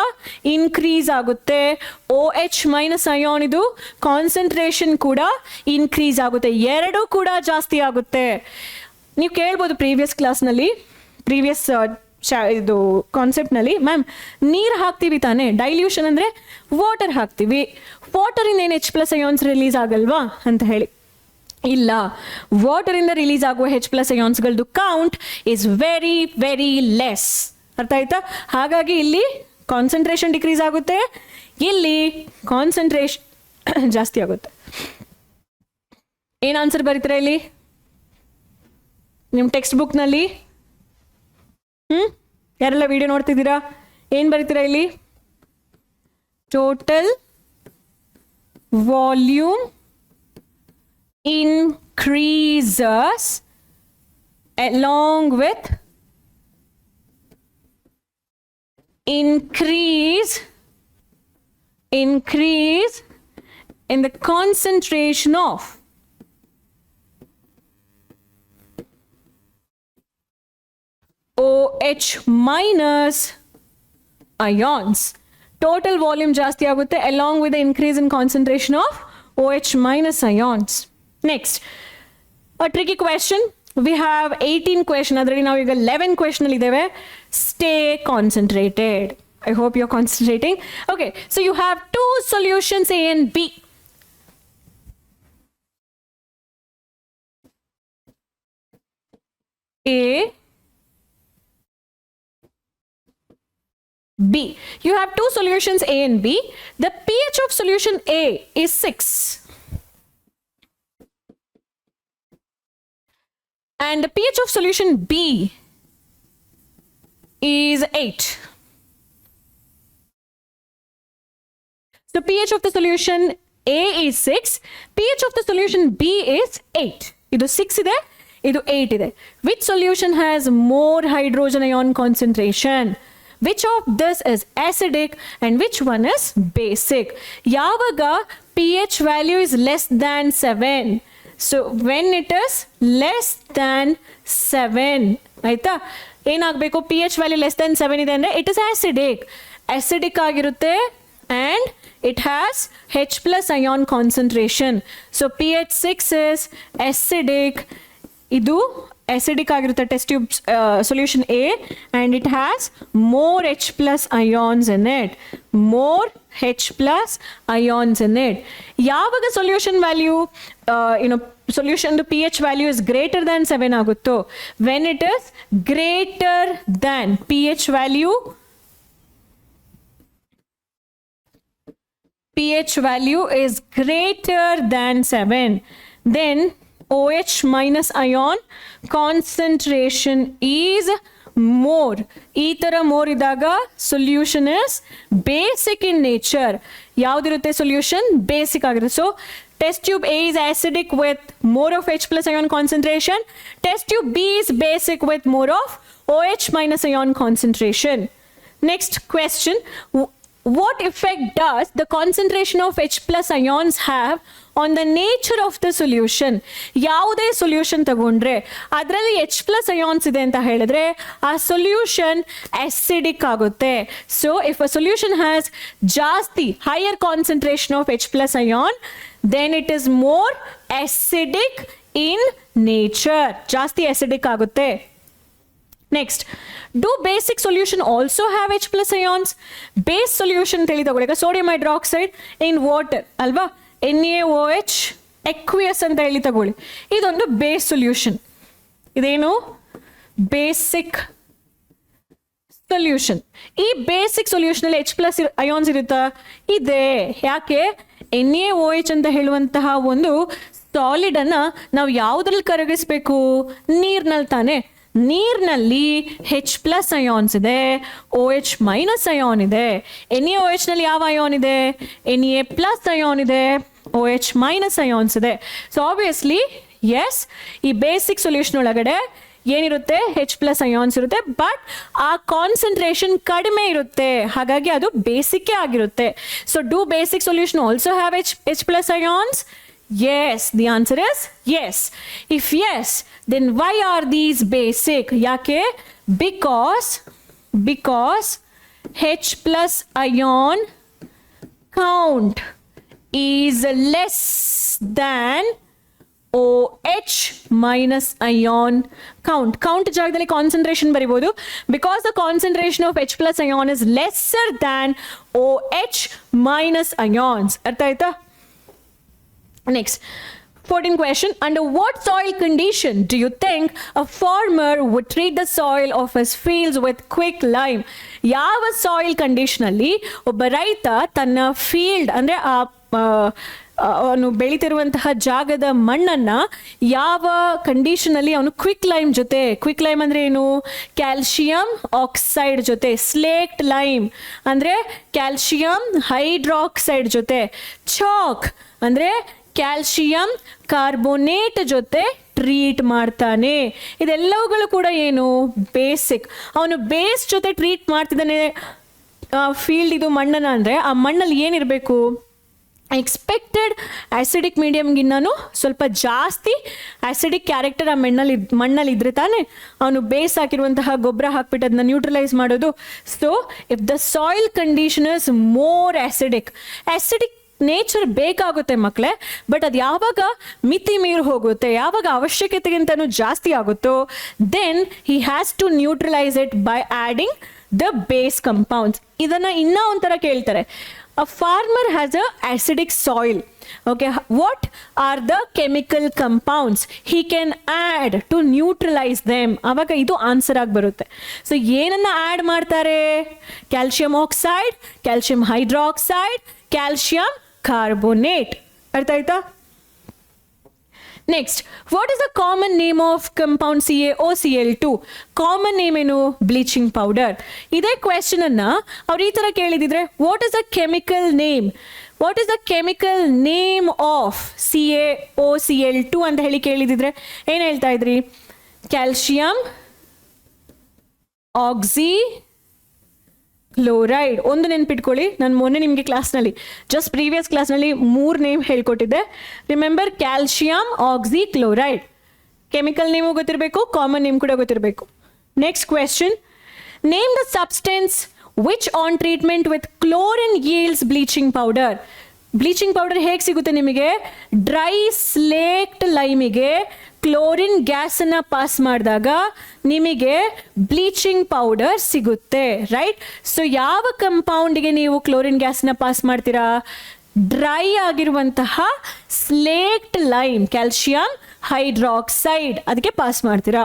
ಇನ್ಕ್ರೀಸ್ ಆಗುತ್ತೆ, OH ಮೈನಸ್ ಅಯಾನ್ ಇದು ಕಾನ್ಸಂಟ್ರೇಷನ್ ಕೂಡ ಇನ್ಕ್ರೀಸ್ ಆಗುತ್ತೆ, ಎರಡೂ ಕೂಡ ಜಾಸ್ತಿ ಆಗುತ್ತೆ. ನೀವು ಕೇಳ್ಬೋದು ಪ್ರೀವಿಯಸ್ ಕ್ಲಾಸ್ನಲ್ಲಿ, ಪ್ರೀವಿಯಸ್ ಇದು ಕಾನ್ಸೆಪ್ಟ್ನಲ್ಲಿ, ಮ್ಯಾಮ್ ನೀರು ಹಾಕ್ತೀವಿ ತಾನೇ, ಡೈಲ್ಯೂಷನ್ ಅಂದರೆ ವಾಟರ್ ಹಾಕ್ತೀವಿ, ವಾಟರಿಂದ ಏನು H ಪ್ಲಸ್ ಅಯಾನ್ಸ್ ರಿಲೀಸ್ ಆಗಲ್ವಾ ಅಂತ ಹೇಳಿ. ಇಲ್ಲ, ವಾಟರಿಂದ ರಿಲೀಸ್ ಆಗುವ H ಪ್ಲಸ್ ಅಯಾನ್ಸ್ಗಳದ್ದು count is very very less. ಅರ್ಥ ಆಯ್ತಾ? ಹಾಗಾಗಿ ಇಲ್ಲಿ ಕಾನ್ಸಂಟ್ರೇಷನ್ ಡಿಕ್ರೀಸ್ ಆಗುತ್ತೆ, ಇಲ್ಲಿ ಕಾನ್ಸಂಟ್ರೇಷನ್ ಜಾಸ್ತಿ ಆಗುತ್ತೆ. ಏನು ಆನ್ಸರ್ ಬರೀತೀರಾ ಇಲ್ಲಿ ನಿಮ್ಮ ಟೆಕ್ಸ್ಟ್ ಬುಕ್ನಲ್ಲಿ? ಯಾರೆಲ್ಲ ವಿಡಿಯೋ ನೋಡ್ತಿದ್ದೀರಾ? ಏನು ಬರೀತೀರಾ ಇಲ್ಲಿ? Total volume increases along with increase in the concentration of OH minus ions. Total volume ಜಾಸ್ತಿ ಆಗುತ್ತೆ along with the increase in concentration of OH minus ions. Next, a tricky question. We have 18 question. ಅದರಲ್ಲಿ ನಾವು ಈಗ 11 question ಅಲ್ಲಿ ಇದ್ದೇವೆ. Stay concentrated. I hope you're concentrating. Okay, so you have two solutions A and B. A, B. You have two solutions A and B. The pH of solution A is 6. And the pH of solution B is 8. So pH of the solution A is 6. pH of the solution B is 8. Idu 6 ide, idu 8 ide. Which solution has more hydrogen ion concentration? Which of this is acidic and which one is basic? Yavaga pH value is less than 7. So when it is less than 7, ಆಯ್ತಾ, ಏನಾಗಬೇಕು? pH value less than 7 ಇದೆ ಅಂದರೆ it is acidic ಆಗಿರುತ್ತೆ and it has H plus ion concentration. So pH 6 is acidic. ಇದು acidic ಆಗಿರುತ್ತೆ test tube solution A and it has more H plus ions in it. More H plus ions in it. ಯಾವಾಗ solution value solution the pH value is greater than 7 ಆಗುತ್ತೋ? When it is greater than pH value is greater than 7, then OH minus ion concentration is more. ಈ ತರ more ಇದ್ದಾಗ solution is basic in nature. ಯಾವ್ದಿರುತ್ತೆ solution? Basic ಆಗಿರುತ್ತೆ. So test tube A is acidic with more of H plus ion concentration. Test tube B is basic with more of OH minus ion concentration. Next question. what effect does the concentration of H plus ions have on the nature of the solution? ಯಾವುದೇ solution ತಗೊಂಡ್ರೆ ಅದರಲ್ಲಿ H plus ions ಇದೆ ಅಂತ ಹೇಳಿದ್ರೆ ಆ solution acidic ಆಗುತ್ತೆ. So if a solution has ಜಾಸ್ತಿ higher concentration of H plus ion, then it is more acidic in nature. ಜಾಸ್ತಿ acidic ಆಗುತ್ತೆ. Next, do basic solution also have H plus ions? Base solution ತೇಳಿ ತಗೊಳ್ಳಿ, sodium hydroxide in water ಅಲ್ವಾ, NaOH aqueous ಅಂತ ಹೇಳಿ ತಗೊಳ್ಳಿ, ಇದೊಂದು base solution. ಇದೇನು basic solution. ಈ ಬೇಸಿಕ್ ಸೊಲ್ಯೂಷನ್ ಅಲ್ಲಿ H plus ions ಇರುತ್ತಾ? ಇದೆ. ಯಾಕೆ? NaOH ಅಂತ ಹೇಳುವಂತಹ ಒಂದು ಸಾಲಿಡ್ ಅನ್ನ ನಾವು ಯಾವುದ್ರಲ್ಲಿ ಕರಗಿಸ್ಬೇಕು? ನೀರ್ನಲ್ಲಿ ತಾನೆ. ನೀರಿನಲ್ಲಿ H plus ions ಇದೆ, OH minus ion ಇದೆ. NaOH ನಲ್ಲಿ ಯಾವ ಅಯಾನ್ ಇದೆ? Na plus ion ಇದೆ, OH minus ions ಇದೆ. ಸೊ ಆಬ್ವಿಯಸ್ಲಿ ಎಸ್, ಈ ಬೇಸಿಕ್ ಸೊಲ್ಯೂಷನ್ ಒಳಗಡೆ ಏನಿರುತ್ತೆ? H plus ions ಇರುತ್ತೆ, ಬಟ್ ಆ ಕಾನ್ಸಂಟ್ರೇಷನ್ ಕಡಿಮೆ ಇರುತ್ತೆ, ಹಾಗಾಗಿ ಅದು ಬೇಸಿಕ್ ಆಗಿರುತ್ತೆ. So do basic solution also have H plus ions? Yes, the answer is yes. If yes, then why are these basic? Yake? Because H plus ion count is less than OH minus ion count. Count ಜಾಗದಲ್ಲಿ concentration ಬರಿಬಹುದು. Because the concentration of H plus ion is lesser than OH minus ions. ಅರ್ಥ ಆಯ್ತಾ? Next, 14th question. Under what soil condition do you think a farmer would treat the soil of his fields with quicklime? ಯಾವ soil condition ಅಲ್ಲಿ ಒಬ್ಬ ರೈತ ತನ್ನ field ಅಂದ್ರೆ ಅವನು ಬೆಳೀತಿರುವಂತಹ ಜಾಗದ ಮಣ್ಣನ್ನ ಯಾವ ಕಂಡೀಷನ್ ಅಲ್ಲಿ ಅವನು ಕ್ವಿಕ್ ಲೈಮ್ ಜೊತೆ, ಕ್ವಿಕ್ ಲೈಮ್ ಅಂದ್ರೆ ಏನು? ಕ್ಯಾಲ್ಸಿಯಂ ಆಕ್ಸೈಡ್ ಜೊತೆ, ಸ್ಲೇಕ್ಟ್ ಲೈಮ್ ಅಂದ್ರೆ ಕ್ಯಾಲ್ಸಿಯಂ ಹೈಡ್ರಾಕ್ಸೈಡ್ ಜೊತೆ, ಚಾಕ್ ಅಂದ್ರೆ ಕ್ಯಾಲ್ಸಿಯಂ ಕಾರ್ಬೋನೇಟ್ ಜೊತೆ ಟ್ರೀಟ್ ಮಾಡ್ತಾನೆ. ಇದೆಲ್ಲವುಗಳು ಕೂಡ ಏನು? ಬೇಸಿಕ್. ಅವನು ಬೇಸ್ ಜೊತೆ ಟ್ರೀಟ್ ಮಾಡ್ತಿದ್ದಾನೆ ಫೀಲ್ಡ್ ಇದು ಮಣ್ಣನ್ನ ಅಂದ್ರೆ ಆ ಮಣ್ಣಲ್ಲಿ ಏನಿರಬೇಕು? ಎಕ್ಸ್ಪೆಕ್ಟೆಡ್ ಆಸಿಡಿಕ್ ಮೀಡಿಯಮ್ಗಿನ್ನೂ ಸ್ವಲ್ಪ ಜಾಸ್ತಿ ಆಸಿಡಿಕ್ ಕ್ಯಾರೆಕ್ಟರ್ ಆ ಮಣ್ಣಲ್ಲಿ ಇದ್ರೆ ತಾನೆ ಅವನು ಬೇಸ್ ಹಾಕಿರುವಂತಹ ಗೊಬ್ಬರ ಹಾಕ್ಬಿಟ್ಟು ಅದನ್ನ ನ್ಯೂಟ್ರಲೈಸ್ ಮಾಡೋದು. So if the soil condition is more acidic nature ಬೇಕಾಗುತ್ತೆ ಮಕ್ಕಳೇ, ಬಟ್ ಅದು ಯಾವಾಗ ಮಿತಿ ಮೀರಿ ಹೋಗುತ್ತೆ, ಯಾವಾಗ ಅವಶ್ಯಕತೆಗಿಂತನೂ ಜಾಸ್ತಿ ಆಗುತ್ತೋ, then he has to neutralise it by adding the base compounds. ಇದನ್ನ ಇನ್ನೂ ಒಂಥರ ಕೇಳ್ತಾರೆ, a farmer has a acidic soil, okay, what are the chemical compounds he can add to neutralize them? ಅವಾಗ ಇದು ಆನ್ಸರ್ ಆಗಿ ಬರುತ್ತೆ. ಸೊ ಏನನ್ನ add ಮಾಡ್ತಾರೆ? Calcium oxide, calcium hydroxide, calcium carbonate. ಅರ್ಥ ಆಯ್ತಾ? Next, what is the common name of compound CaOCl2? Common name ಏನು? Bleaching powder. ಇದೇ ಕ್ವೆಶ್ಚನ್ ಅನ್ನ ಅವ್ರು ಈ ತರ ಕೇಳಿದಿದ್ರೆ, what is the chemical name? What is the chemical name of CaOCl2 ಅಂತ ಹೇಳಿ ಕೇಳಿದಿದ್ರೆ ಏನ್ ಹೇಳ್ತಾ ಇದ್ರಿ? Calcium oxychloride. ಒಂದು ನೆನ್ಪಿಟ್ಕೊಳ್ಳಿ, ನಾನು ಮೊನ್ನೆ ನಿಮಗೆ ಕ್ಲಾಸ್ನಲ್ಲಿ ಜಸ್ಟ್ ಪ್ರೀವಿಯಸ್ ಕ್ಲಾಸ್ನಲ್ಲಿ 3 ನೇಮ್ ಹೇಳ್ಕೊಟ್ಟಿದ್ದೆ. Remember, calcium oxychloride. Chemical name ಗೊತ್ತಿರಬೇಕು, ಕಾಮನ್ ನೇಮ್ ಕೂಡ ಗೊತ್ತಿರಬೇಕು. Next question, name the substance which on treatment with chlorine yields bleaching powder. Bleaching powder ಹೇಗೆ ಸಿಗುತ್ತೆ ನಿಮಗೆ? ಡ್ರೈ ಸ್ಲೇಕ್ಟ್ ಲೈಮಿಗೆ ಕ್ಲೋರಿನ್ ಗ್ಯಾಸ್ ಅನ್ನ ಪಾಸ್ ಮಾಡಿದಾಗ ನಿಮಗೆ ಬ್ಲೀಚಿಂಗ್ ಪೌಡರ್ ಸಿಗುತ್ತೆ, ರೈಟ್? ಸೊ ಯಾವ ಕಂಪೌಂಡ್ಗೆ ನೀವು ಕ್ಲೋರಿನ್ ಗ್ಯಾಸ್ನ ಪಾಸ್ ಮಾಡ್ತೀರಾ? ಡ್ರೈ ಆಗಿರುವಂತಹ ಸ್ಲೇಕ್ಟ್ ಲೈಮ್, ಕ್ಯಾಲ್ಸಿಯಂ ಹೈಡ್ರಾಕ್ಸೈಡ್, ಅದಕ್ಕೆ ಪಾಸ್ ಮಾಡ್ತೀರಾ.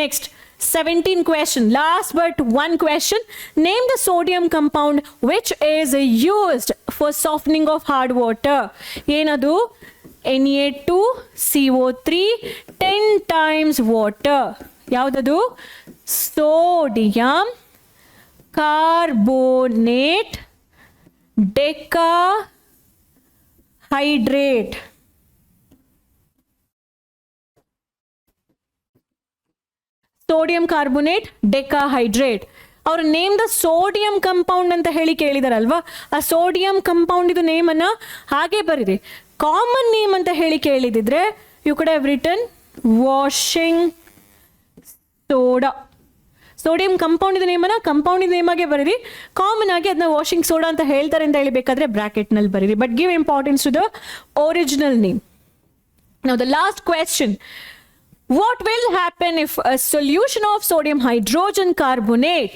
Next 17th question, last but one question. Name the sodium compound which is used for softening of hard water. ಏನದು? Na2CO3 10 times water. ಯಾವುದದು? Sodium carbonate decahydrate. sodium carbonate decahydrate. ಅವ್ರ name the sodium compound ಅಂತ ಹೇಳಿ ಕೇಳಿದಾರಲ್ವಾ, ಆ sodium compound ಇದು ನೇಮನ್ನು ಹಾಗೆ ಬರೀರಿ. Common name ಅಂತ ಹೇಳಿ ಕೇಳಿದಿದ್ರೆ you could have written washing soda. Sodium compound ಇದು ನೇಮನ್ನು ಕಂಪೌಂಡ್ ನೇಮಾಗೆ ಬರೀರಿ, ಕಾಮನ್ ಆಗಿ ಅದನ್ನ ವಾಷಿಂಗ್ ಸೋಡಾ ಅಂತ ಹೇಳ್ತಾರೆ ಅಂತ ಹೇಳಬೇಕಾದ್ರೆ ಬ್ರಾಕೆಟ್ನಲ್ಲಿ ಬರೀರಿ. But give importance to the original name. Now the last question. What will happen if a solution of sodium hydrogen carbonate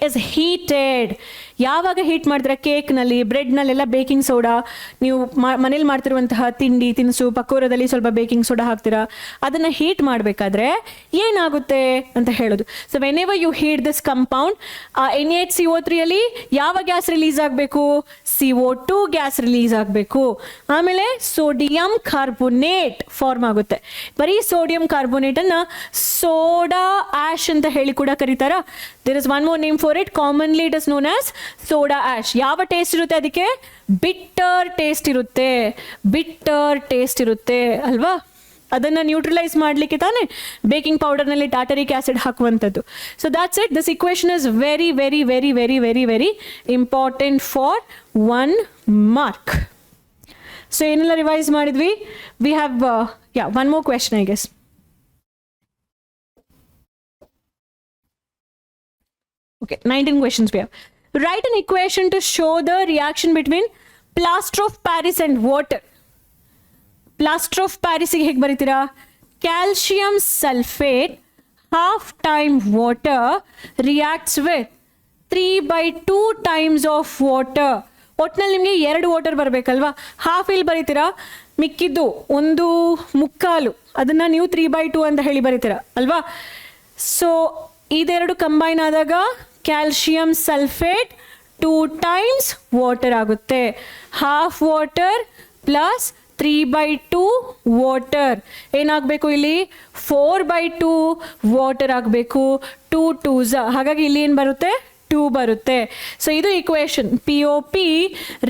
is heated? ಯಾವಾಗ ಹೀಟ್ ಮಾಡಿದ್ರೆ ಕೇಕ್ನಲ್ಲಿ, ಬ್ರೆಡ್ನಲ್ಲೆಲ್ಲ ಬೇಕಿಂಗ್ ಸೋಡಾ, ನೀವು ಮನೇಲಿ ಮಾಡ್ತಿರುವಂತಹ ತಿಂಡಿ ತಿನಿಸು ಪಕೋರದಲ್ಲಿ ಸ್ವಲ್ಪ ಬೇಕಿಂಗ್ ಸೋಡಾ ಹಾಕ್ತೀರಾ, ಅದನ್ನು ಹೀಟ್ ಮಾಡಬೇಕಾದ್ರೆ ಏನಾಗುತ್ತೆ ಅಂತ ಹೇಳೋದು. So whenever you heat this compound, NaHCO3 ಅಲ್ಲಿ ಯಾವ ಗ್ಯಾಸ್ ರಿಲೀಸ್ ಆಗಬೇಕು? CO2 ಗ್ಯಾಸ್ ರಿಲೀಸ್ ಆಗಬೇಕು. ಆಮೇಲೆ ಸೋಡಿಯಂ ಕಾರ್ಬೋನೇಟ್ ಫಾರ್ಮ್ ಆಗುತ್ತೆ. ಬರೀ ಸೋಡಿಯಂ ಕಾರ್ಬೋನೇಟನ್ನು ಸೋಡಾ ಆಶ್ ಅಂತ ಹೇಳಿ ಕೂಡ ಕರೀತಾರ. There is one more name for it. Commonly it is known as soda ash. ಯಾವ ಟೇಸ್ಟ್ ಇರುತ್ತೆ ಅದಕ್ಕೆ? ಬಿಟ್ಟರ್ ಟೇಸ್ಟ್ ಇರುತ್ತೆ. ಬಿಟ್ಟರ್ ಟೇಸ್ಟ್ ಇರುತ್ತೆ ಅಲ್ವಾ? ಅದನ್ನು ನ್ಯೂಟ್ರಲೈಸ್ ಮಾಡಲಿಕ್ಕೆ ತಾನೇ ಬೇಕಿಂಗ್ ಪೌಡರ್ನಲ್ಲಿ ಟಾಟರಿಕ್ ಆಸಿಡ್ ಹಾಕುವಂಥದ್ದು. So that's it. This equation is very very very very very very important for 1 mark. So ಏನೆಲ್ಲ ರಿವೈಸ್ ಮಾಡಿದ್ವಿ? We have one more question I guess. Okay, 19 questions we have. Write an equation to show the reaction between plaster of Paris and water. Plaster of Paris ಗೆ ಹೇಗೆ ಬರೀತೀರಾ? Calcium sulfate half time water reacts with 3/2 times of water. ಒಟ್ಟಿನಲ್ಲಿ ನಿಮಗೆ 2 water ಬರಬೇಕಲ್ವಾ? Half ಇಲ್ಲಿ ಬರೀತೀರಾ, ಮಿಕ್ಕಿದ್ದು 1/4 ಅದನ್ನು ನೀವು 3/2 ಅಂತ ಹೇಳಿ ಬರೀತೀರಾ ಅಲ್ವಾ? ಸೊ ಇದೆರಡು ಕಂಬೈನ್ ಆದಾಗ ಕ್ಯಾಲ್ಶಿಯಂ ಸಲ್ಫೇಟ್ 2 times ವಾಟರ್ ಆಗುತ್ತೆ. ಹಾಫ್ ವಾಟರ್ ಪ್ಲಸ್ 3/2 ವಾಟರ್ ಏನಾಗಬೇಕು? ಇಲ್ಲಿ 4/2 ವಾಟರ್ ಆಗಬೇಕು. 2 2s, ಹಾಗಾಗಿ ಇಲ್ಲಿ ಏನು ಬರುತ್ತೆ? 2 ಬರುತ್ತೆ. ಸೊ ಇದು equation. POP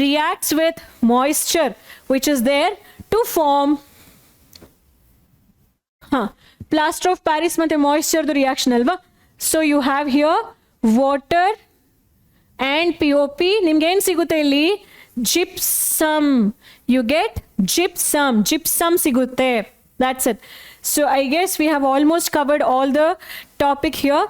reacts with moisture which is there to form plaster of Paris ಮತ್ತೆ ಮಾಯಿಶ್ಚರ್ದು ರಿಯಾಕ್ಷನ್ ಅಲ್ವಾ? So you have here water and POP. ನಿಮ್ಗೆ ಏನು ಸಿಗುತ್ತೆ ಇಲ್ಲಿ? Gypsum. You get gypsum. Gypsum ಸಿಗುತ್ತೆ. That's it. So I guess we have almost covered all the topic here.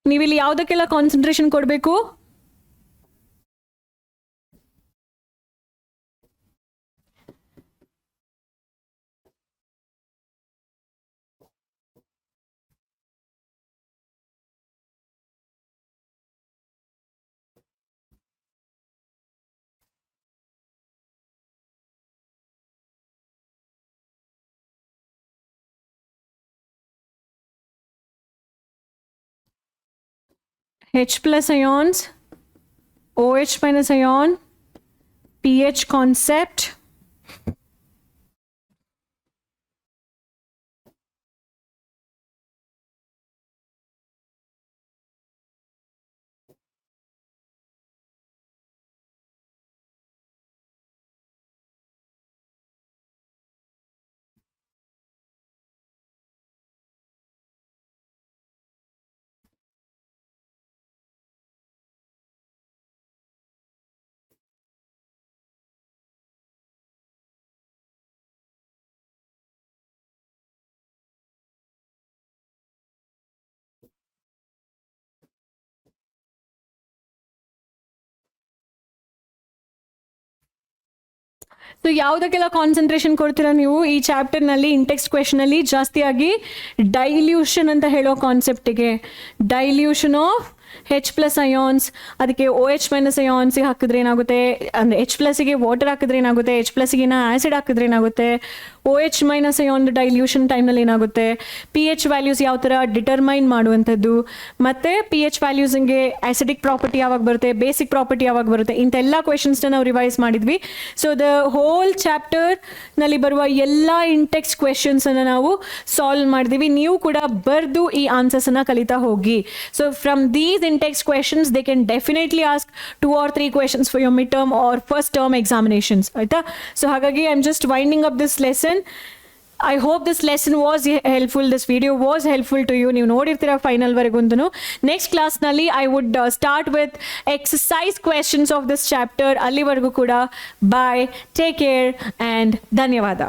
ನೀವಿಲ್ಲಿ ಯಾವುದಕ್ಕೆಲ್ಲ ಕಾನ್ಸಂಟ್ರೇಷನ್ ಕೊಡಬೇಕು? H plus ions, OH minus ion, pH concept, ಸೊ ಯಾವುದಕ್ಕೆಲ್ಲ ಕಾನ್ಸಂಟ್ರೇಷನ್ ಕೊಡ್ತೀರಾ ನೀವು ಈ ಚಾಪ್ಟರ್ನಲ್ಲಿ? ಇಂಟೆಕ್ಸ್ಟ್ ಕ್ವೆಶನಲ್ಲಿ ಜಾಸ್ತಿಯಾಗಿ ಡೈಲ್ಯೂಷನ್ ಅಂತ ಹೇಳೋ ಕಾನ್ಸೆಪ್ಟಿಗೆ, dilution of H plus ions, ಅದಕ್ಕೆ OH ಮೈನಸ್ ಅಯಾನ್ಸಿಗೆ ಹಾಕಿದ್ರೆ ಏನಾಗುತ್ತೆ? ಅಂದರೆ H ಪ್ಲಸ್ಗೆ ವಾಟರ್ ಹಾಕಿದ್ರೆ ಏನಾಗುತ್ತೆ? H ಪ್ಲಸ್ಗೆ ಆ್ಯಸಿಡ್ ಹಾಕಿದ್ರೆ ಏನಾಗುತ್ತೆ? OH ಮೈನಸ್ ಅಯಾನ್ ಡೈಲ್ಯೂಷನ್ ಟೈಮ್ನಲ್ಲಿ ಏನಾಗುತ್ತೆ, pH ವ್ಯಾಲ್ಯೂಸ್ ಯಾವ ಥರ ಡಿಟರ್ಮೈನ್ ಮಾಡುವಂಥದ್ದು, ಮತ್ತು pH ವ್ಯಾಲ್ಯೂಸ್ಗೆ ಆಸಿಡಿಕ್ ಪ್ರಾಪರ್ಟಿ ಯಾವಾಗ ಬರುತ್ತೆ, ಬೇಸಿಕ್ ಪ್ರಾಪರ್ಟಿ ಯಾವಾಗ ಬರುತ್ತೆ, ಇಂಥೆಲ್ಲ ಕ್ವೆಶನ್ಸ್ನ ನಾವು ರಿವೈಸ್ ಮಾಡಿದ್ವಿ. ಸೊ ದ ಹೋಲ್ ಚಾಪ್ಟರ್ನಲ್ಲಿ ಬರುವ ಎಲ್ಲ ಇಂಟೆಕ್ಸ್ಟ್ ಕ್ವೆಶನ್ಸನ್ನು ನಾವು ಸಾಲ್ವ್ ಮಾಡಿದ್ವಿ. ನೀವು ಕೂಡ ಬರೆದು ಈ ಆನ್ಸರ್ಸನ್ನು ಕಲಿತಾ ಹೋಗಿ. So from these intext questions they can definitely ask 2 or 3 questions for your midterm or first term examinations. ಆಯ್ತಾ? ಸೊ ಹಾಗಾಗಿ I am just winding up this lesson. I hope this lesson was helpful, this video was helpful to you. ನೀವು ನೋಡಿರ್ತೀರ final ವರೆಗೂ. Next ಕ್ಲಾಸ್ನಲ್ಲಿ I would start with exercise questions of this chapter. ಅಲ್ಲಿವರೆಗೂ ಕೂಡ ಬಾಯ್, take care and ಧನ್ಯವಾದ.